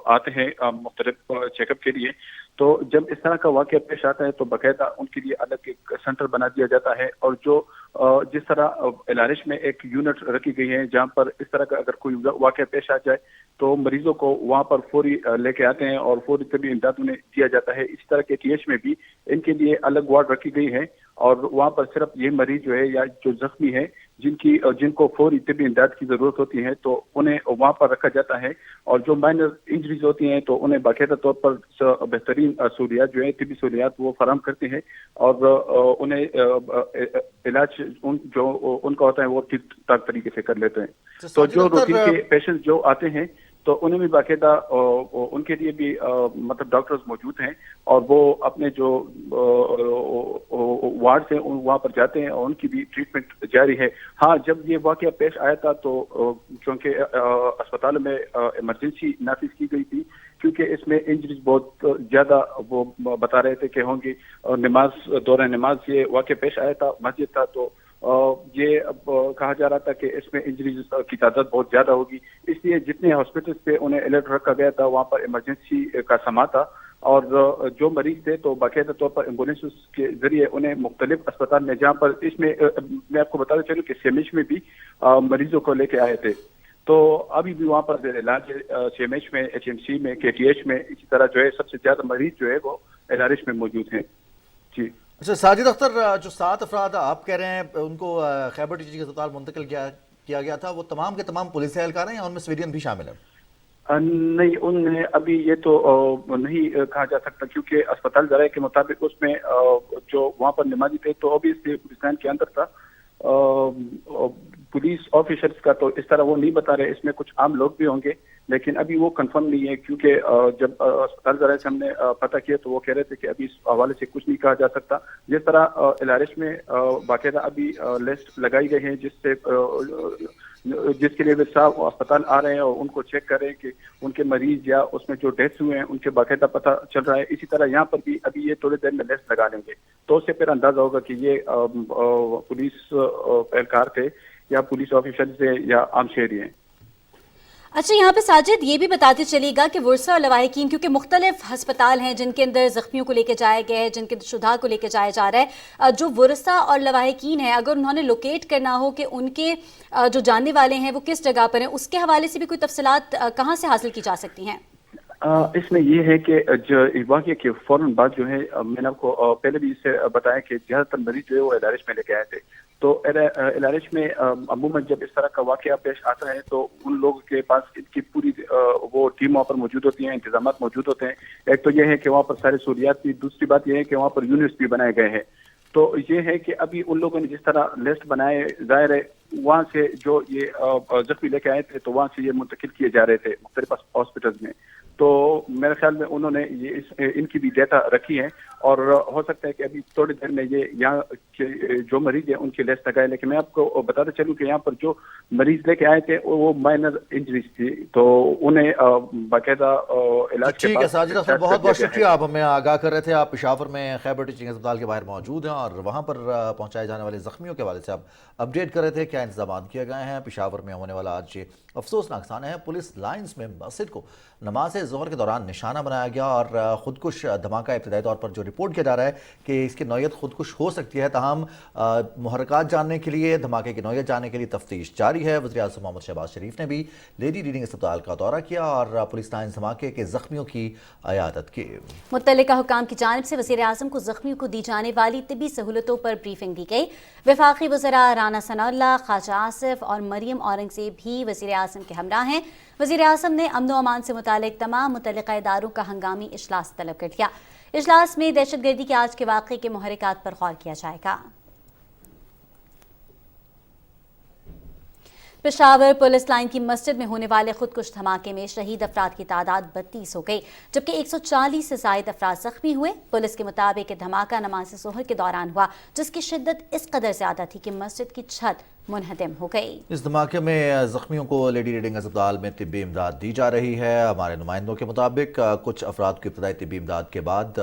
آتے ہیں مختلف چیک اپ کے لیے۔ تو جب اس طرح کا واقعہ پیش آتا ہے تو باقاعدہ ان کے لیے الگ ایک سینٹر بنا دیا جاتا ہے، اور جو جس طرح LRH میں ایک یونٹ رکھی گئی ہے جہاں پر اس طرح کا اگر کوئی واقعہ پیش آ جائے تو مریضوں کو وہاں پر فوری لے کے آتے ہیں اور فوری طبی امداد انہیں دیا جاتا ہے۔ اسی طرح KTH میں بھی ان کے لیے الگ وارڈ رکھی گئی ہے، اور وہاں پر صرف یہ مریض جو ہے یا جو زخمی ہے جن کو فوری طبی امداد کی ضرورت ہوتی ہے تو انہیں وہاں پر رکھا جاتا ہے، اور جو مائنر انجریز ہوتی ہیں تو انہیں باقاعدہ طور پر بہترین سہولیات جو ہے طبی سہولیات وہ فراہم کرتے ہیں، اور انہیں علاج جو ان کا ہوتا ہے وہ ٹھیک ٹھاک طریقے سے کر لیتے ہیں۔ تو جو روٹین کے پیشنٹ جو آتے ہیں تو انہیں بھی باقاعدہ ان کے لیے بھی مطلب ڈاکٹرز موجود ہیں، اور وہ اپنے جو وارڈ ہیں وہاں پر جاتے ہیں اور ان کی بھی ٹریٹمنٹ جاری ہے۔ ہاں، جب یہ واقعہ پیش آیا تھا تو چونکہ اسپتال میں ایمرجنسی نافذ کی گئی تھی، کیونکہ اس میں انجریز بہت زیادہ وہ بتا رہے تھے کہ ہوں گی، اور دوران نماز یہ واقعہ پیش آیا تھا، مسجد تھا، تو یہ اب کہا جا رہا تھا کہ اس میں انجریز کی تعداد بہت زیادہ ہوگی، اس لیے جتنے ہاسپٹل پہ انہیں الرٹ رکھا گیا تھا وہاں پر ایمرجنسی کا سما تھا، اور جو مریض تھے تو باقاعدہ طور پر ایمبولینس کے ذریعے انہیں مختلف اسپتال میں، جہاں پر اس میں میں آپ کو بتاتا چلوں کہ CMH میں بھی مریضوں کو لے کے آئے تھے، تو ابھی بھی وہاں پر زیر علاج CMH میں، HMC میں، KTH میں، اسی طرح جو ہے سب سے زیادہ مریض جو ہے وہ LRH میں موجود ہیں۔ جی اچھا ساجد اختر، جو 7 افراد آپ کہہ رہے ہیں ان کو خیبر ٹیچنگ اسپتال منتقل کیا گیا تھا، وہ تمام کے تمام پولیس اہلکار ہیں یا ان میں سویلین بھی شامل ہیں؟ نہیں، ان میں ابھی یہ تو نہیں کہا جا سکتا، کیونکہ اسپتال ذرائع کے مطابق اس میں جو وہاں پر نمازی تھے تو ابھی اس پولیس لائن کے اندر تھا، پولیس آفیسرز کا تو اس طرح وہ نہیں بتا رہے، اس میں کچھ عام لوگ بھی ہوں گے، لیکن ابھی وہ کنفرم نہیں ہے، کیونکہ جب اسپتال ذرائع سے ہم نے پتہ کیا تو وہ کہہ رہے تھے کہ ابھی اس حوالے سے کچھ نہیں کہا جا سکتا۔ جس طرح LRH میں باقاعدہ ابھی لسٹ لگائی گئی ہے جس کے لیے صاحب اسپتال آ رہے ہیں اور ان کو چیک کر رہے ہیں کہ ان کے مریض یا اس میں جو ڈیتھس ہوئے ہیں ان کے باقاعدہ پتہ چل رہا ہے۔ اسی طرح یہاں پر بھی ابھی یہ تھوڑی دیر میں لسٹ لگا لیں گے، تو اس سے پھر اندازہ ہوگا کہ یہ پولیس اہلکار تھے یا پولیس آفیسر تھے یا عام شہری ہیں۔ اچھا، یہاں پہ ساجد یہ بھی بتاتے چلیے گا کہ ورثہ اور لواحقین، کیونکہ مختلف ہسپتال ہیں جن کے اندر زخمیوں کو لے کے جایا گیا ہے، جن کے شہداء کو لے کے جایا جا رہا ہے، جو ورثہ اور لواحقین ہیں اگر انہوں نے لوکیٹ کرنا ہو کہ ان کے جو جاننے والے ہیں وہ کس جگہ پر ہیں، اس کے حوالے سے بھی کوئی تفصیلات کہاں سے حاصل کی جا سکتی ہیں؟ اس میں یہ ہے کہ جو واقعے کے فوراً بعد جو ہے میں نے آپ کو پہلے بھی اس سے بتایا کہ زیادہ تر مریض جو ہے وہ LRH میں لے کے آئے تھے، تو LRH میں عموماً جب اس طرح کا واقعہ پیش آتا ہے تو ان لوگوں کے پاس ان کی پوری وہ ٹیم وہاں پر موجود ہوتی ہیں، انتظامات موجود ہوتے ہیں۔ ایک تو یہ ہے کہ وہاں پر سارے سہولیات بھی، دوسری بات یہ ہے کہ وہاں پر یونٹس بھی بنائے گئے ہیں، تو یہ ہے کہ ابھی ان لوگوں نے جس طرح لسٹ بنائے، ظاہر ہے وہاں سے جو یہ زخمی لے کے آئے تھے تو وہاں سے یہ منتقل کیے جا رہے تھے مختلف ہاسپٹلز میں، تو میرے خیال میں انہوں نے ان کی بھی ڈیٹا رکھی ہے، اور ہو سکتا ہے کہ ابھی تھوڑی دیر میں یہ یہاں کے جو مریض ہیں ان کی لسٹ لگائے، لیکن میں آپ کو بتاتا چلوں کہ یہاں پر جو مریض لے کے آئے تھے وہ مائنر انجریز تھی، تو انہیں باقاعدہ علاج کے بعد۔ ٹھیک ہے ساجد اختر، بہت بہت شکریہ، آپ ہمیں آگاہ کر رہے تھے۔ آپ پشاور میں خیبر ٹیچنگ اسپتال کے باہر موجود ہیں اور وہاں پر پہنچائے جانے والے زخمیوں کے حوالے سے آپ اپڈیٹ کر رہے تھے، کیا انتظامات کیے گئے ہیں۔ پشاور میں ہونے والا آج افسوسناک سانحہ ہے، پولیس لائنز میں مسجد کو نماز ظہر کے دوران نشانہ بنایا گیا اور خودکش دھماکہ ابتدائی طور پر جو رپورٹ کیا جا رہا ہے کہ اس کی نوعیت خودکش ہو سکتی ہے، تاہم محرکات جاننے کے لیے، دھماکے کی نوعیت جاننے کے لیے تفتیش جاری ہے۔ وزیر اعظم محمد شہباز شریف نے بھی لیڈی ریڈنگ اسپتال کا دورہ کیا اور پولیس لائن دھماکے کے زخمیوں کی عیادت کی۔ متعلقہ حکام کی جانب سے وزیر اعظم کو زخمیوں کو دی جانے والی طبی سہولتوں پر بریفنگ دی گئی۔ وفاقی وزراء رانا ثناء اللہ، خواجہ آصف اور مریم اورنگزیب بھی وزیر اعظم کے ہمراہ ہیں۔ وزیر اعظم نے امن و امان سے متعلق تمام متعلقہ اداروں کا ہنگامی اجلاس طلب کر دیا۔ اجلاس میں دہشت گردی کے آج کے واقعے کے محرکات پر غور کیا جائے گا۔ पेशावर पुलिस लाइन की मस्जिद में होने वाले खुदकुश धमाके में शहीद अफराद की तादाद 32 हो गई, जबकि 140 से जायद अफराद जख्मी हुए। पुलिस के मुताबिक ये धमाका नमाज ज़ोहर के दौरान हुआ, जिसकी शिद्दत इस कदर ज्यादा थी कि मस्जिद की छत मुनहदम हो गई। इस धमाके में जख्मियों को लेडी रीडिंग अस्पताल में तिब्बी इमदाद दी जा रही है। हमारे नुमाइंदों के मुताबिक कुछ अफराद को इब्तदाई तिब्बी इमदाद के बाद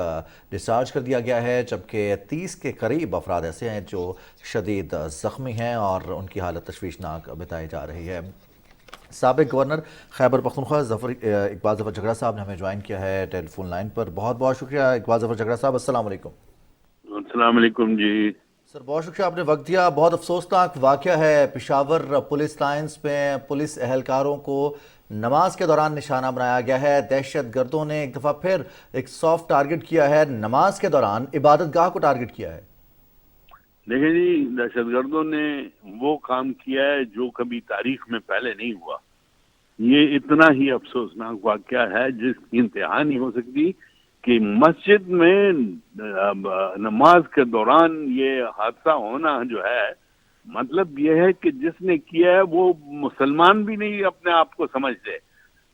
डिस्चार्ज कर दिया गया है, जबकि 30 के करीब अफराद ऐसे हैं जो शदीद ज़ख्मी हैं और उनकी हालत तशवीशनाक बताई जा रही है। साबिक गवर्नर खैबर पख्तूनख्वा इकबाल ज़फ़र झगड़ा साहब ने हमें ज्वाइन किया है टेलीफोन लाइन पर। बहुत बहुत शुक्रिया इकबाल ज़फ़र झगड़ा साहब। अस्सलाम वालेकुम। अस्सलाम वालेकुम जी। सर बहुत शुक्रिया, आपने वक्त दिया। बहुत अफसोसनाक वाक़या है पेशावर पुलिस लाइन्स में पुलिस एहलकारों को नमाज के दौरान निशाना बनाया गया है। दहशत गर्दों ने एक दफ़ा फिर एक सॉफ्ट टारगेट किया है, नमाज के दौरान इबादत गाह को टारगेट किया है। देखिए जी, दहशत गर्दों ने वो काम किया है जो कभी तारीख में पहले नहीं हुआ। ये इतना ही अफसोसनाक वाक़या है जिसकी इंतहा नहीं हो सकती कि मस्जिद में नमाज के दौरान ये हादसा होना जो है, मतलब ये है कि जिसने किया है वो मुसलमान भी नहीं अपने आप को समझते।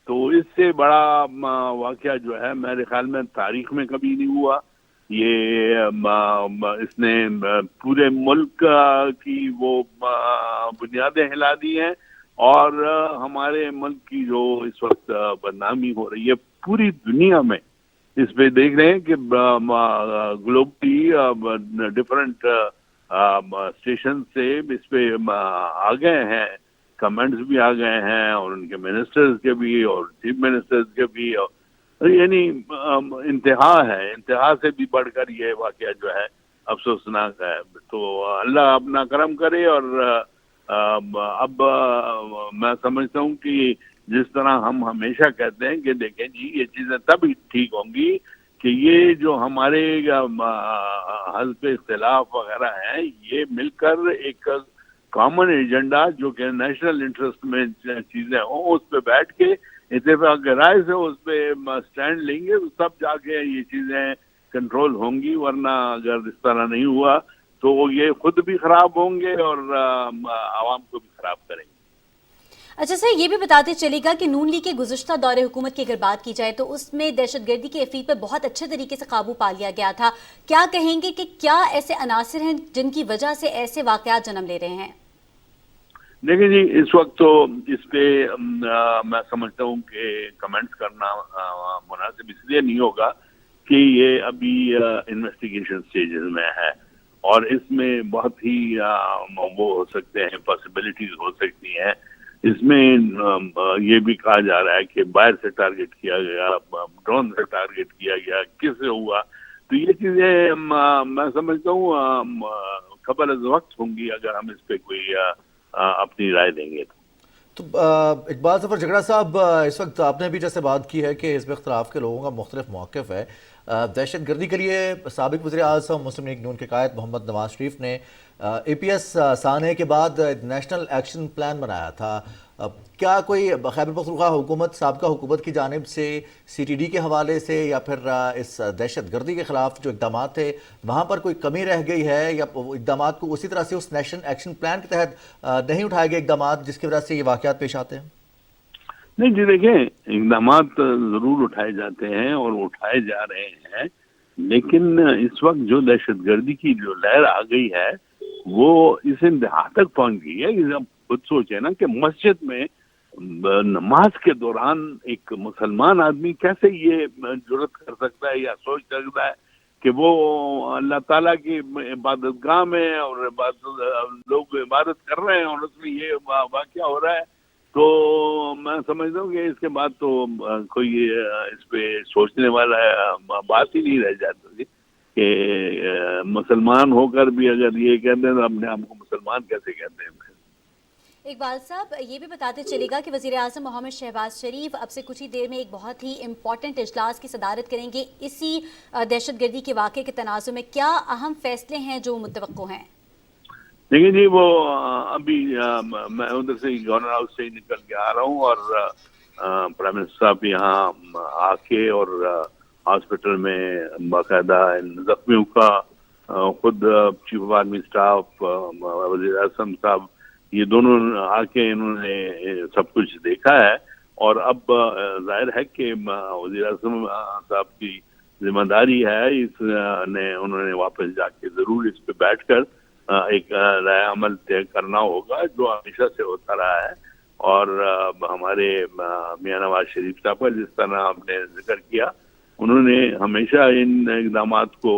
तो इससे बड़ा वाक़या जो है मेरे ख्याल में तारीख में कभी नहीं हुआ। ये इसने पूरे मुल्क की वो बुनियादें हिला दी हैं और हमारे मुल्क की जो इस वक्त बदनामी हो रही है पूरी दुनिया में, इस पे देख रहे हैं कि ग्लोबली डिफरेंट स्टेशन से इस पे आ गए हैं, कमेंट्स भी आ गए हैं और उनके मिनिस्टर्स के भी और चीफ मिनिस्टर्स के भी, यानी इंतहा है, इंतहा से भी बढ़कर ये वाक़या जो है अफसोसनाक है। तो अल्लाह अपना करम करे। और अब मैं समझता हूँ कि जिस तरह हम हमेशा कहते हैं कि देखें जी, ये चीज़ें तब ही ठीक होंगी कि ये जो हमारे हल्फ इख्तिलाफ वगैरह हैं, ये मिलकर एक कॉमन एजेंडा जो कि नेशनल इंटरेस्ट में चीज़ें हों, उस पर बैठ के इत्तेफाक राय से उस पर स्टैंड लेंगे, तो तब जाके ये चीज़ें कंट्रोल होंगी। वरना अगर इस तरह नहीं हुआ तो ये खुद भी ख़राब होंगे और आवाम को भी ख़राब करेंगे। अच्छा सर, ये भी बताते चलेगा कि नून लीग के गुज़िश्ता दौरे हुकूमत की अगर बात की जाए तो उसमें दहशतगर्दी के अफीद पर बहुत अच्छे तरीके से काबू पा लिया गया था। क्या कहेंगे कि क्या ऐसे अनासिर हैं जिनकी वजह से ऐसे वाक़यात जन्म ले रहे हैं? देखिए जी, इस वक्त तो इस पे मैं समझता हूँ कि कमेंट्स करना मुनासिब इसलिए नहीं होगा कि ये अभी इन्वेस्टिगेशन स्टेजेस में है और इसमें बहुत ही वो हो सकते हैं, पॉसिबिलिटीज हो सकती हैं। इसमें ये भी कहा जा रहा है कि बाहर से टारगेट किया गया, ड्रोन से टारगेट किया गया, किससे हुआ। तो ये चीज़ें मैं समझता हूँ खबर अज़ वक्त होंगी अगर हम इस पे कोई अपनी राय देंगे तो इकबाल ज़फ़र झगड़ा साहब, इस वक्त आपने भी जैसे बात की है कि हिज़्ब इख्तिलाफ़ के लोगों का मुख्तलिफ मौक़िफ़ है। दहशत गर्दी के लिए साबिक़ वज़ीर आज़म मुस्लिम लीग नून के कायद मोहम्मद नवाज शरीफ ने APS साने के बाद नेशनल एक्शन प्लान बनाया था। क्या कोई खैबर पख्तूनख्वा हुकूमत, साबिक़ा हुकूमत की जानिब से CTD के हवाले से या फिर इस दहशत गर्दी के ख़िलाफ़ जो इक़दाम थे वहाँ पर कोई कमी रह गई है या इक़दाम को उसी तरह से उस नेशनल एक्शन प्लान के तहत नहीं उठाए गए इक़दाम जिसकी वजह से ये वाक़यात पेश आते हैं? नहीं जी, देखें, इक़दाम ज़रूर उठाए जाते हैं और उठाए जा रहे हैं, लेकिन इस वक्त जो दहशत गर्दी की जो लहर आ गई है वो इस इंतहा तक पहुँच गई है कि आप खुद सोचे ना कि मस्जिद में नमाज के दौरान एक मुसलमान आदमी कैसे ये जुर्रत कर सकता है या सोच सकता है कि वो अल्लाह ताला की इबादतगाह में और लोग इबादत कर रहे हैं और उसमें ये वाक़या हो रहा है। तो मैं समझता हूँ कि इसके बाद तो कोई इस पे सोचने वाला बात ही नहीं रह जाती कि मुसलमान होकर भी अगर ये कहते हैं तो अपने आप को मुसलमान कैसे कहते हैं। इकबाल साहब, ये भी बताते चलेगा कि वज़ीर आज़म मोहम्मद शहबाज शरीफ अब से कुछ ही देर में एक बहुत ही इम्पॉर्टेंट इजलास की सदारत करेंगे। इसी दहशतगर्दी के वाक़े के तनाज़ुर में क्या अहम फैसले हैं जो मुतवक्को हैं? देखिए जी, वो अभी मैं उधर से गवर्नर हाउस से ही निकल के आ रहा हूँ और प्राइम मिनिस्टर साहब यहाँ आके और हॉस्पिटल में बाकायदा जख्मियों का खुद चीफ ऑफ आर्मी स्टाफ, वज़ीर आज़म साहब یہ دونوں آ کے انہوں نے سب کچھ دیکھا ہے، اور اب ظاہر ہے کہ وزیر اعظم صاحب کی ذمہ داری ہے، انہوں نے واپس جا کے ضرور اس پہ بیٹھ کر ایک رائے عمل طے کرنا ہوگا، جو ہمیشہ سے ہوتا رہا ہے۔ اور ہمارے میاں نواز شریف صاحب کا جس طرح آپ نے ذکر کیا، انہوں نے ہمیشہ ان اقدامات کو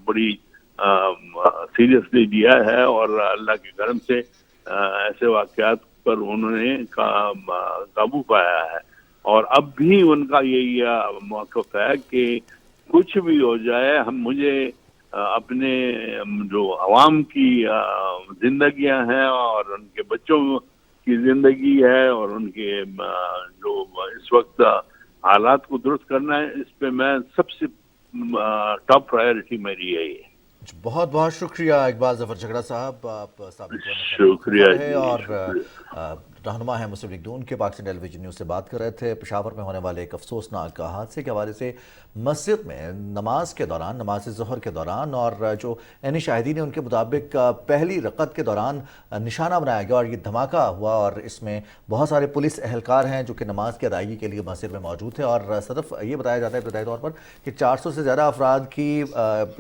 بڑی سیریسلی لیا ہے، اور اللہ کے کرم سے ایسے واقعات پر انہوں نے قابو پایا ہے، اور اب بھی ان کا یہی موقف ہے کہ کچھ بھی ہو جائے، مجھے اپنے جو عوام کی زندگیاں ہیں اور ان کے بچوں کی زندگی ہے اور ان کے جو اس وقت حالات کو درست کرنا ہے، اس پہ میں سب سے ٹاپ پرائیورٹی میری ہے یہ۔ بہت بہت شکریہ اقبال ظفر جھگڑا صاحب، آپ سابق شکریہ ہے اور رہنما ہیں مسلم لیگ نون کے، پاکستان ٹیلی ویژن نیوز سے بات کر رہے تھے پشاور میں ہونے والے ایک افسوسناک حادثے کے حوالے سے۔ مسجد میں نماز کے دوران، نماز ظہر کے دوران، اور جو عینی شاہدین ہیں ان کے مطابق پہلی رکعت کے دوران نشانہ بنایا گیا اور یہ دھماکہ ہوا، اور اس میں بہت سارے پولیس اہلکار ہیں جو کہ نماز کی ادائیگی کے لیے مسجد میں موجود تھے، اور صرف یہ بتایا جاتا ہے ابتدائی طور پر کہ 400 سے زیادہ افراد کی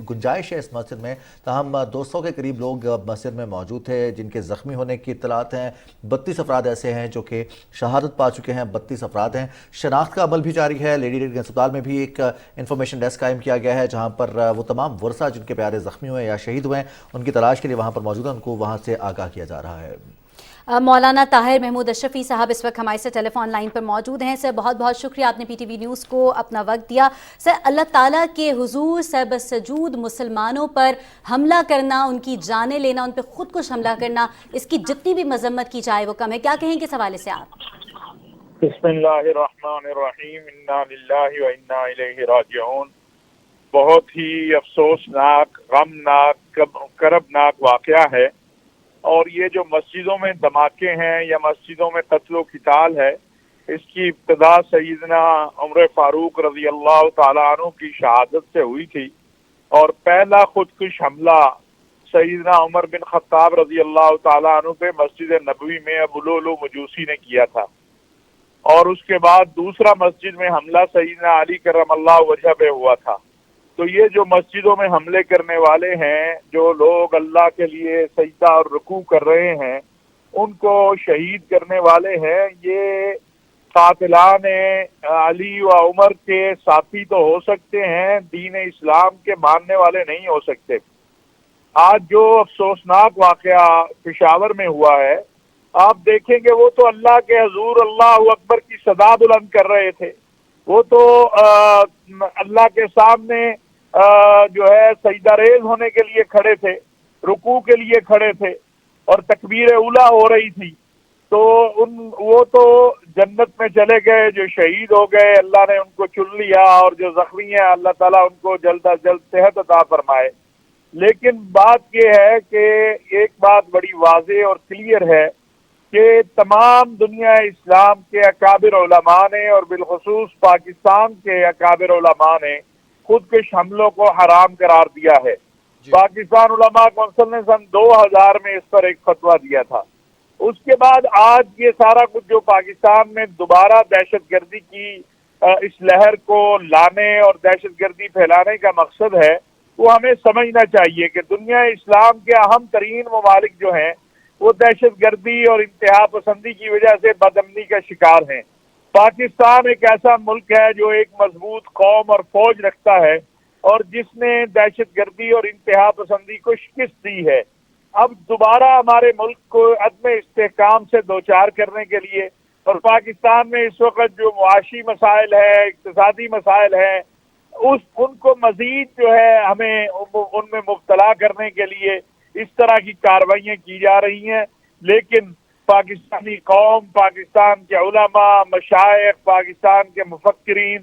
گنجائش ہے اس مسجد میں، تاہم 200 کے قریب لوگ مسجد میں موجود تھے جن کے زخمی ہونے کی اطلاعات ہیں۔ 32 افراد ایسے ہیں جو کہ شہادت پا چکے ہیں، 32 افراد ہیں۔ شناخت کا عمل بھی جاری ہے۔ لیڈی ریڈنگ ہسپتال میں بھی ایک انفارمیشن ڈیسک قائم کیا گیا ہے جہاں پر وہ تمام ورثہ جن کے پیارے زخمی ہوئے یا شہید ہوئے ہیں ان کی تلاش کے لیے وہاں پر موجود ہیں، ان کو وہاں سے آگاہ کیا جا رہا ہے۔ مولانا طاہر محمود اشرفی صاحب اس وقت ہمارے سے ٹیلی فون لائن پر موجود ہیں۔ سر بہت بہت شکریہ، آپ نے پی ٹی وی نیوز کو اپنا وقت دیا۔ سر، اللہ تعالیٰ کے حضور سربسجود مسلمانوں پر حملہ کرنا، ان کی جانیں لینا، ان پہ خود کش حملہ کرنا، اس کی جتنی بھی مذمت کی جائے وہ کم ہے، کیا کہیں گے اس حوالے سے آپ؟ بسم اللہ الرحمن الرحیم، انا للہ و انا الیہ راجعون۔ بہت ہی افسوسناک، غمناک، کربناک واقعہ ہے، اور یہ جو مسجدوں میں دھماکے ہیں یا مسجدوں میں قتل و قتال ہے، اس کی ابتدا سیدنا عمر فاروق رضی اللہ تعالیٰ عنہ کی شہادت سے ہوئی تھی، اور پہلا خودکش حملہ سیدنا عمر بن خطاب رضی اللہ تعالیٰ عنہ پہ مسجد نبوی میں ابو لؤلؤ مجوسی نے کیا تھا، اور اس کے بعد دوسرا مسجد میں حملہ سیدنا علی کرم اللہ وجہ پہ ہوا تھا۔ تو یہ جو مسجدوں میں حملے کرنے والے ہیں، جو لوگ اللہ کے لیے سجدہ اور رکوع کر رہے ہیں، ان کو شہید کرنے والے ہیں، یہ قاتلان علی و عمر کے ساتھی تو ہو سکتے ہیں، دین اسلام کے ماننے والے نہیں ہو سکتے۔ آج جو افسوسناک واقعہ پشاور میں ہوا ہے، آپ دیکھیں گے وہ تو اللہ کے حضور اللہ اکبر کی صدا بلند کر رہے تھے، وہ تو اللہ کے سامنے جو ہے سجدہ ریز ہونے کے لیے کھڑے تھے، رکوع کے لیے کھڑے تھے، اور تکبیر اولیٰ ہو رہی تھی، تو وہ تو جنت میں چلے گئے، جو شہید ہو گئے اللہ نے ان کو چن لیا، اور جو زخمی ہیں اللہ تعالیٰ ان کو جلد از جلد صحت عطا فرمائے۔ لیکن بات یہ ہے کہ ایک بات بڑی واضح اور کلیئر ہے کہ تمام دنیا اسلام کے اکابر علماء نے، اور بالخصوص پاکستان کے اکابر علماء نے خودکش حملوں کو حرام قرار دیا ہے۔ پاکستان علماء کونسل نے سن 2000 میں اس پر ایک فتویٰ دیا تھا۔ اس کے بعد آج یہ سارا کچھ جو پاکستان میں دوبارہ دہشت گردی کی اس لہر کو لانے اور دہشت گردی پھیلانے کا مقصد ہے، وہ ہمیں سمجھنا چاہیے کہ دنیا اسلام کے اہم ترین ممالک جو ہیں وہ دہشت گردی اور انتہا پسندی کی وجہ سے بد امنی کا شکار ہیں۔ پاکستان ایک ایسا ملک ہے جو ایک مضبوط قوم اور فوج رکھتا ہے، اور جس نے دہشت گردی اور انتہا پسندی کو شکست دی ہے۔ اب دوبارہ ہمارے ملک کو عدم استحکام سے دوچار کرنے کے لیے، اور پاکستان میں اس وقت جو معاشی مسائل ہے، اقتصادی مسائل ہیں، ان کو مزید جو ہے ہمیں ان میں مبتلا کرنے کے لیے اس طرح کی کارروائیاں کی جا رہی ہیں۔ لیکن پاکستانی قوم، پاکستان کے علماء، مشائخ، پاکستان کے مفکرین،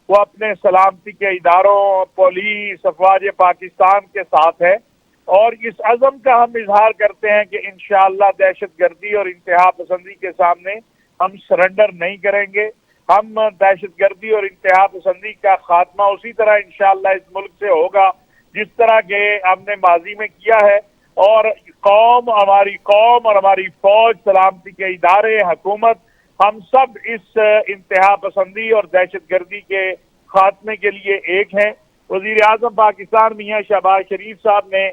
وہ اپنے سلامتی کے اداروں، پولیس، افواج پاکستان کے ساتھ ہے، اور اس عزم کا ہم اظہار کرتے ہیں کہ انشاءاللہ دہشت گردی اور انتہا پسندی کے سامنے ہم سرنڈر نہیں کریں گے۔ ہم دہشت گردی اور انتہا پسندی کا خاتمہ اسی طرح انشاءاللہ اس ملک سے ہوگا جس طرح کہ ہم نے ماضی میں کیا ہے۔ और हमारी कौम और हमारी फौज, सलामती के इदारे, हुकूमत, हम सब इस इंतहा पसंदी और दहशत गर्दी के खात्मे के लिए एक हैं। वजीर आजम पाकिस्तान मियां शहबाज शरीफ साहब ने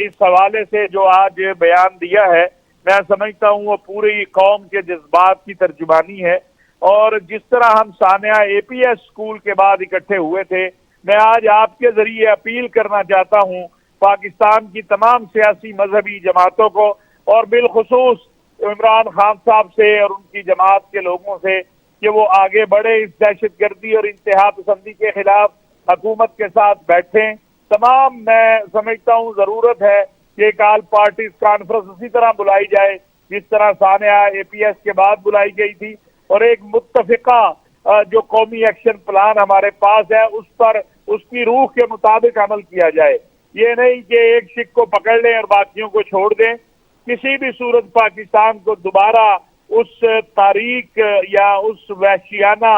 इस हवाले से जो आज बयान दिया है, मैं समझता हूँ वो पूरी कौम के जज्बात की तर्जुमानी है। और जिस तरह हम सानिया APS स्कूल के बाद इकट्ठे हुए थे, मैं आज आपके जरिए अपील करना चाहता हूँ पाकिस्तान की तमाम सियासी मजहबी जमातों को और बिलखुसूस इमरान खान साहब से और उनकी जमात के लोगों से कि वो आगे बढ़े, इस दहशत गर्दी और इंतहा पसंदी के खिलाफ हुकूमत के साथ बैठें। तमाम, मैं समझता हूँ ज़रूरत है कि एक ऑल पार्टीज कॉन्फ्रेंस उसी तरह बुलाई जाए जिस तरह सानिया APS के बाद बुलाई गई थी, और एक मुत्तफिका जो कौमी एक्शन प्लान हमारे पास है उस पर उसकी रूह के मुताबिक अमल किया जाए। ये नहीं कि एक शिक को पकड़ लें और बाकियों को छोड़ दें। किसी भी सूरत पाकिस्तान को दोबारा उस तारीख या उस वहशियाना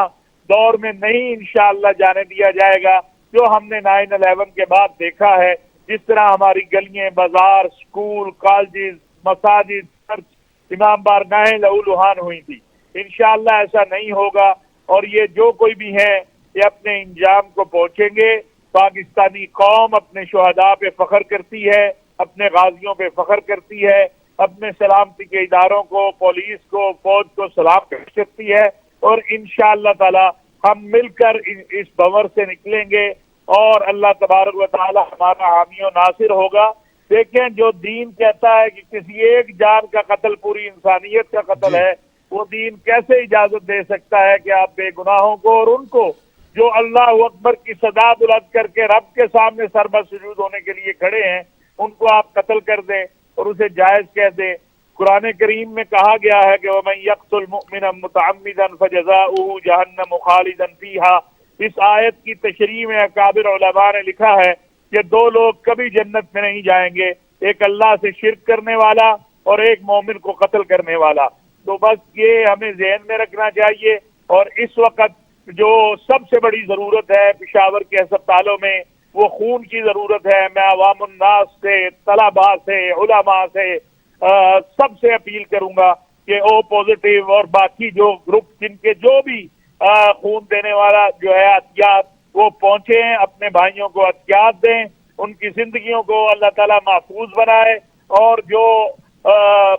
दौर में नहीं इंशाअल्लाह जाने दिया जाएगा जो हमने 9/11 के बाद देखा है। जिस तरह हमारी गलियां, बाजार, स्कूल, कॉलेजेस, मसाजिद, चर्च, इमाम बारगाहें लहूलुहान हुई थी, इंशाअल्लाह ऐसा नहीं होगा। और ये जो कोई भी है ये अपने इंजाम को पहुंचेंगे। पाकिस्तानी कौम अपने शुहदा पे फख्र करती है, अपने गाजियों पे फख्र करती है, अपने सलामती के इदारों को, पुलिस को, फौज को सलाम करती है, और इंशाअल्लाह ताला हम मिलकर इस भंवर से निकलेंगे और अल्लाह तबारक व तआला हमारा हामी और नासिर होगा। देखें, जो दीन कहता है कि किसी एक जान का कत्ल पूरी इंसानियत का कत्ल है, वो दीन कैसे इजाजत दे सकता है कि आप बेगुनाहों को और उनको जो अल्लाह अकबर की सदा बुलंद करके रब के सामने सरबत सुजूद होने के लिए खड़े हैं, उनको आप कत्ल कर दें और उसे जायज कह दें। कुरान करीम में कहा गया है कि वमन यक़्तुल मुअमिना मुतअम्मिदन फजज़ाउहु जहन्नम खालिदन फीहा। इस आयत की तशरीह में अकाबिर उलमा ने लिखा है कि दो लोग कभी जन्नत में नहीं जाएंगे, एक अल्लाह से शिर्क करने वाला और एक मोमिन को कत्ल करने वाला। तो बस ये हमें ज़हन में रखना चाहिए। और इस वक्त जो सबसे बड़ी ज़रूरत है पेशावर के अस्पतालों में, वो खून की ज़रूरत है। मैं अवामुन नास से, तलबा से, उलमा से सबसे अपील करूंगा कि ओ पॉजिटिव और बाकी जो ग्रुप जिनके जो भी खून देने वाला जो है अतियात, वो पहुंचे, अपने भाइयों को अतियात दें, उनकी जिंदगियों को अल्लाह ताला महफूज बनाए। और जो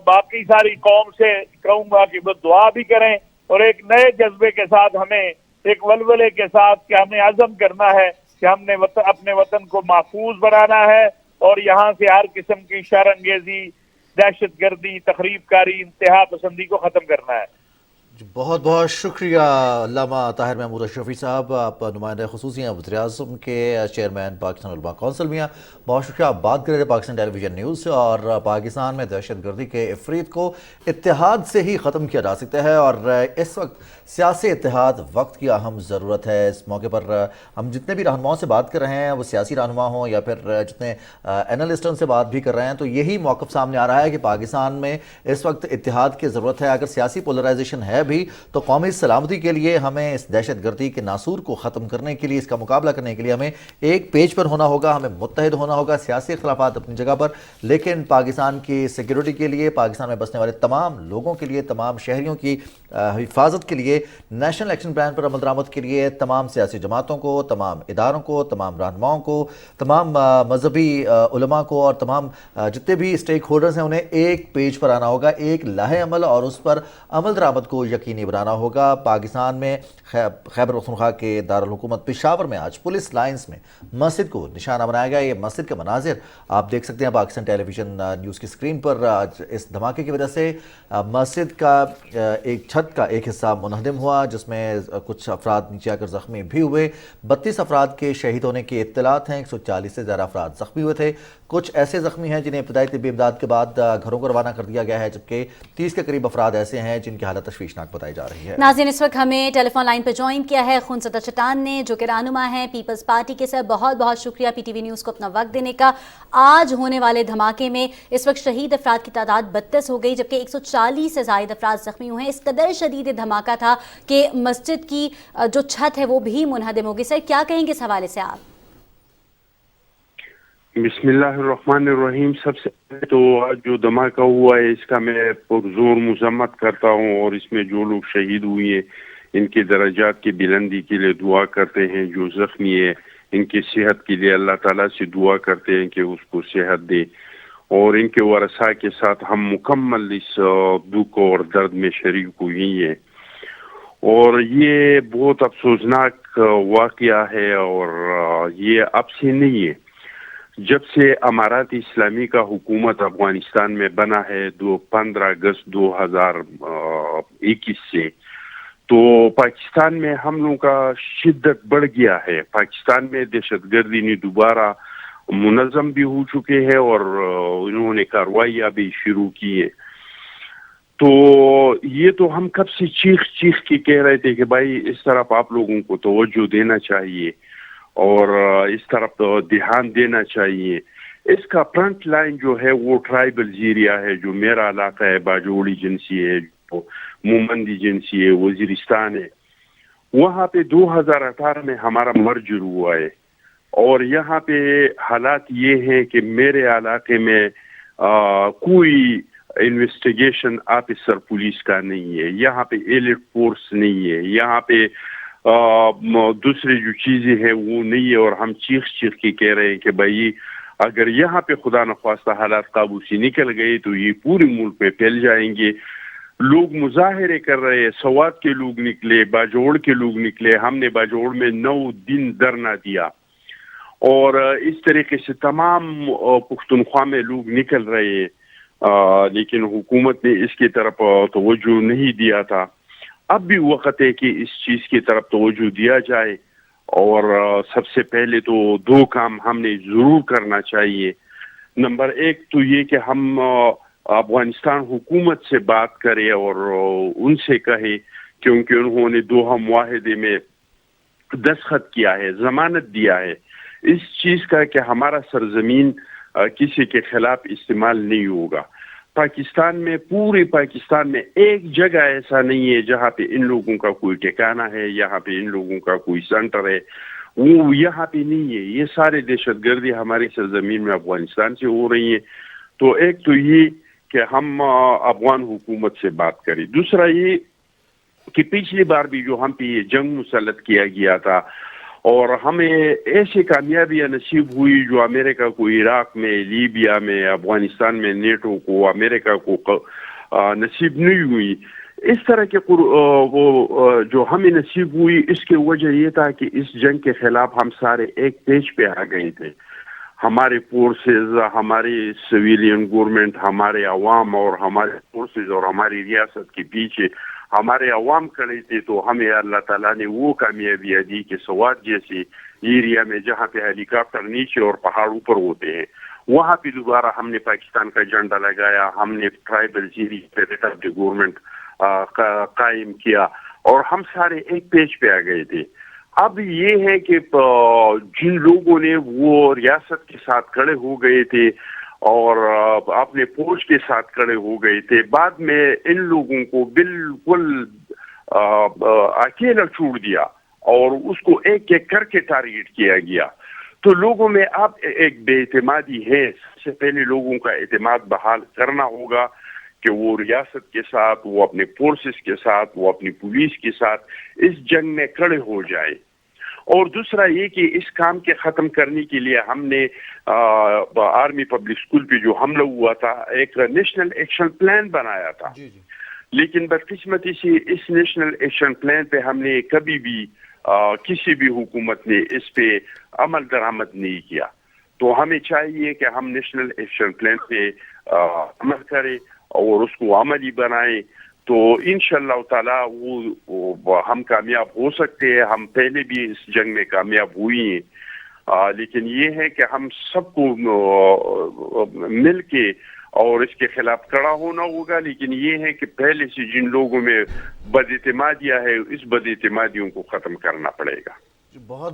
बाकी सारी कौम से कहूंगा कि वो दुआ भी करें और एक नए जज्बे के साथ, हमें एक वलवले के साथ कि हमें अज़म करना है कि हमने अपने वतन को महफूज बनाना है और यहाँ से हर किस्म की शरअंगेजी, दहशत गर्दी, तखरीबकारी, इंतहा पसंदी को ख़त्म करना है। बहुत बहुत शुक्रिया अल्लामा ताहिर महमूद अशरफी साहब, आप नुमाइंदा ख़ुसूसी हैं वज़ीर-ए-आज़म के, चेयरमैन पाकिस्तान उलमा कौंसिल मियाँ, बहुत शुक्रिया। आप बात कर रहे थे पाकिस्तान टेलीविज़न न्यूज़ से, और पाकिस्तान में दहशत गर्दी के इफ़रीत को इत्तेहाद से ही ख़त्म किया जा सकता है, और इस वक्त सियासी इत्तेहाद वक्त की अहम ज़रूरत है। इस मौके पर हम जितने भी रहनुमाओं से बात कर रहे हैं, वो सियासी रहनुमा हों या फिर जितने एनालिस्टों से बात भी कर रहे हैं, तो यही मौक़िफ़ सामने आ रहा है कि पाकिस्तान में इस वक्त इत्तेहाद की ज़रूरत है। अगर सियासी पोलराइजेशन है भी तो कौमी सलामती के लिए हमें इस दहशत गर्दी के नासूर को ख़त्म करने के लिए, इसका मुकाबला करने के लिए हमें एक पेज पर होना होगा, हमें मुत्तहिद होना होगा। सियासी इख्तिलाफात अपनी जगह पर, लेकिन पाकिस्तान की सिक्योरिटी के लिए, पाकिस्तान में बसने वाले तमाम लोगों के लिए, तमाम शहरियों की हिफाजत के लिए, नेशनल एक्शन प्लान पर अमल दरामद के लिए तमाम सियासी जमातों को, तमाम इदारों को, तमाम रहनुमाओं को, तमाम मजहबी उलमा को और तमाम जितने भी स्टेक होल्डर्स हैं, उन्हें एक पेज पर आना होगा, एक लाहे अमल और उस पर अमल दरामद को यकीनी बनाना होगा। पाकिस्तान में खैबर पख्तूनख्वा के दारुल हुकूमत पेशावर में आज पुलिस लाइन्स में मस्जिद को निशाना बनाया गया। ये मस्जिद के मनाजिर आप देख सकते हैं पाकिस्तान टेलीविजन न्यूज़ की स्क्रीन पर। आज इस धमाके की वजह से मस्जिद का एक छत का एक हिस्सा मुनहदिम हुआ, जिसमें कुछ अफराद नीचे आकर ज़ख्मी भी हुए। 32 अफराद के शहीद होने की इत्तलात हैं। 140 से ज़्यादा अफराद ज़ख्मी हुए थे। कुछ ऐसे ज़ख्मी हैं जिन्हें इब्तदाई तिब्बी इमदाद के बाद घरों को रवाना कर दिया गया है, जबकि 30 के करीब अफराद ऐसे हैं जिनकी हालत तशवीशनाक बताई जा रही है। नाज़रीन, इस वक्त हमें टेलीफोन लाइन पर ज्वाइन किया है खुनसदा चट्टान ने, जो कि रहनुमा है पीपल्स पार्टी के। सर, बहुत बहुत शुक्रिया PTV न्यूज़ को अपना वक्त देने का। आज होने वाले धमाके में इस वक्त शहीद अफराद की तादाद 32 हो गई, जबकि 140 से ज़ायद अफराद ज़ख्मी हुए हैं। इस कदर शदीद धमाका था कि मस्जिद की जो छत है वो भी मुनहदिम होगी। सर, क्या कहेंगे इस हवाले से आप? بسم اللہ الرحمن الرحیم. سب سے پہلے تو آج جو دھماکہ ہوا ہے اس کا میں پرزور مذمت کرتا ہوں، اور اس میں جو لوگ شہید ہوئے ہیں ان کے درجات کی بلندی کے لیے دعا کرتے ہیں. جو زخمی ہے ان کی صحت کے لیے اللہ تعالیٰ سے دعا کرتے ہیں کہ اس کو صحت دے، اور ان کے ورثاء کے ساتھ ہم مکمل اس دکھ اور درد میں شریک ہوئی ہیں. اور یہ بہت افسوسناک واقعہ ہے، اور یہ اب سے نہیں ہے. جب سے امارات اسلامی کا حکومت افغانستان میں بنا ہے 15 اگست 2021 سے، تو پاکستان میں ہم لوگوں کا شدت بڑھ گیا ہے. پاکستان میں دہشت گردی نے دوبارہ منظم بھی ہو چکے ہیں، اور انہوں نے کارروائیاں بھی شروع کی ہیں. تو یہ تو ہم کب سے چیخ کے کہہ رہے تھے کہ بھائی اس طرف آپ لوگوں کو توجہ دینا چاہیے اور اس طرف دھیان دینا چاہیے. اس کا فرنٹ لائن جو ہے وہ ٹرائبل ایریا ہے، جو میرا علاقہ ہے، باجوڑی جنسی ہے، مومندی جنسی ہے، وزیرستان ہے. وہاں پہ 2018 میں ہمارا مرجر ہوا ہے، اور یہاں پہ حالات یہ ہیں کہ میرے علاقے میں کوئی انویسٹیگیشن آفیسر پولیس کا نہیں ہے، یہاں پہ ایلیٹ فورس نہیں ہے، یہاں پہ دوسری جو چیزیں ہیں وہ نہیں ہے. اور ہم چیخ کے کہہ رہے ہیں کہ بھائی اگر یہاں پہ خدا نخواستہ حالات قابو سے نکل گئے تو یہ پورے ملک میں پھیل جائیں گے. لوگ مظاہرے کر رہے ہیں، سوات کے لوگ نکلے، باجوڑ کے لوگ نکلے. ہم نے باجوڑ میں 9 دن دھرنا دیا، اور اس طریقے سے تمام پختونخوا میں لوگ نکل رہے ہیں، لیکن حکومت نے اس کی طرف توجہ نہیں دیا تھا. اب بھی وقت ہے کہ اس چیز کی طرف توجہ دیا جائے، اور سب سے پہلے تو 2 کام ہم نے ضرور کرنا چاہیے. نمبر 1 تو یہ کہ ہم افغانستان حکومت سے بات کریں اور ان سے کہیں، کیونکہ انہوں نے دوحہ معاہدے میں دستخط کیا ہے، ضمانت دیا ہے اس چیز کا کہ ہمارا سرزمین کسی کے خلاف استعمال نہیں ہوگا. پاکستان میں، پورے پاکستان میں ایک جگہ ایسا نہیں ہے جہاں پہ ان لوگوں کا کوئی ٹھکانہ ہے، یہاں پہ ان لوگوں کا کوئی سینٹر ہے، وہ یہاں پہ نہیں ہے. یہ سارے دہشت گردی ہماری سرزمین میں افغانستان سے ہو رہی ہیں. تو ایک تو یہ کہ ہم افغان حکومت سے بات کریں. دوسرا یہ کہ پچھلی بار بھی جو ہم پہ یہ جنگ مسلط کیا گیا تھا، اور ہمیں ایسی کامیابیاں نصیب ہوئی جو امریکہ کو عراق میں، لیبیا میں، افغانستان میں نیٹو کو، امریکہ کو نصیب نہیں ہوئی. اس طرح کے وہ جو ہمیں نصیب ہوئی، اس کی وجہ یہ تھا کہ اس جنگ کے خلاف ہم سارے ایک پیج پہ آ گئے تھے. ہمارے فورسز، ہماری سویلین گورنمنٹ، ہمارے عوام اور ہمارے فورسز اور ہماری ریاست کے پیچھے ہمارے عوام کھڑے تھے. تو ہمیں اللہ تعالیٰ نے وہ کامیابیاں دی کہ سوات جیسے ایریا میں جہاں پہ ہیلی کاپٹر نیچے اور پہاڑ اوپر ہوتے ہیں، وہاں پہ دوبارہ ہم نے پاکستان کا جھنڈا لگایا. ہم نے ٹرائبل ایریا پہ ریٹ آف دی گورنمنٹ قائم کیا، اور ہم سارے ایک پیج پہ آ گئے تھے. اب یہ ہے کہ جن لوگوں نے وہ ریاست کے ساتھ کھڑے ہو گئے تھے اور اپنے فوج کے ساتھ کھڑے ہو گئے تھے، بعد میں ان لوگوں کو بالکل اکیلا چھوڑ دیا اور اس کو ایک ایک کر کے ٹارگیٹ کیا گیا. تو لوگوں میں اب ایک بے اعتمادی ہے. سب سے پہلے لوگوں کا اعتماد بحال کرنا ہوگا کہ وہ ریاست کے ساتھ، وہ اپنے فورسز کے ساتھ، وہ اپنی پولیس کے ساتھ اس جنگ میں کھڑے ہو جائے. اور دوسرا یہ کہ اس کام کے ختم کرنے کے لیے ہم نے آرمی پبلک اسکول پہ جو حملہ ہوا تھا ایک نیشنل ایکشن پلان بنایا تھا. لیکن بدقسمتی سے اس نیشنل ایکشن پلان پہ ہم نے کبھی بھی کسی بھی حکومت نے اس پہ عمل درآمد نہیں کیا. تو ہمیں چاہیے کہ ہم نیشنل ایکشن پلان پہ عمل کریں اور اس کو عملی بنائیں. تو انشاءاللہ تعالی وہ ہم کامیاب ہو سکتے ہیں. ہم پہلے بھی اس جنگ میں کامیاب ہوئی ہیں، لیکن یہ ہے کہ ہم سب کو مل کے اور اس کے خلاف کھڑا ہونا ہوگا. لیکن یہ ہے کہ پہلے سے جن لوگوں میں بد اعتمادیاں ہے، اس بد اعتمادیوں کو ختم کرنا پڑے گا. بہت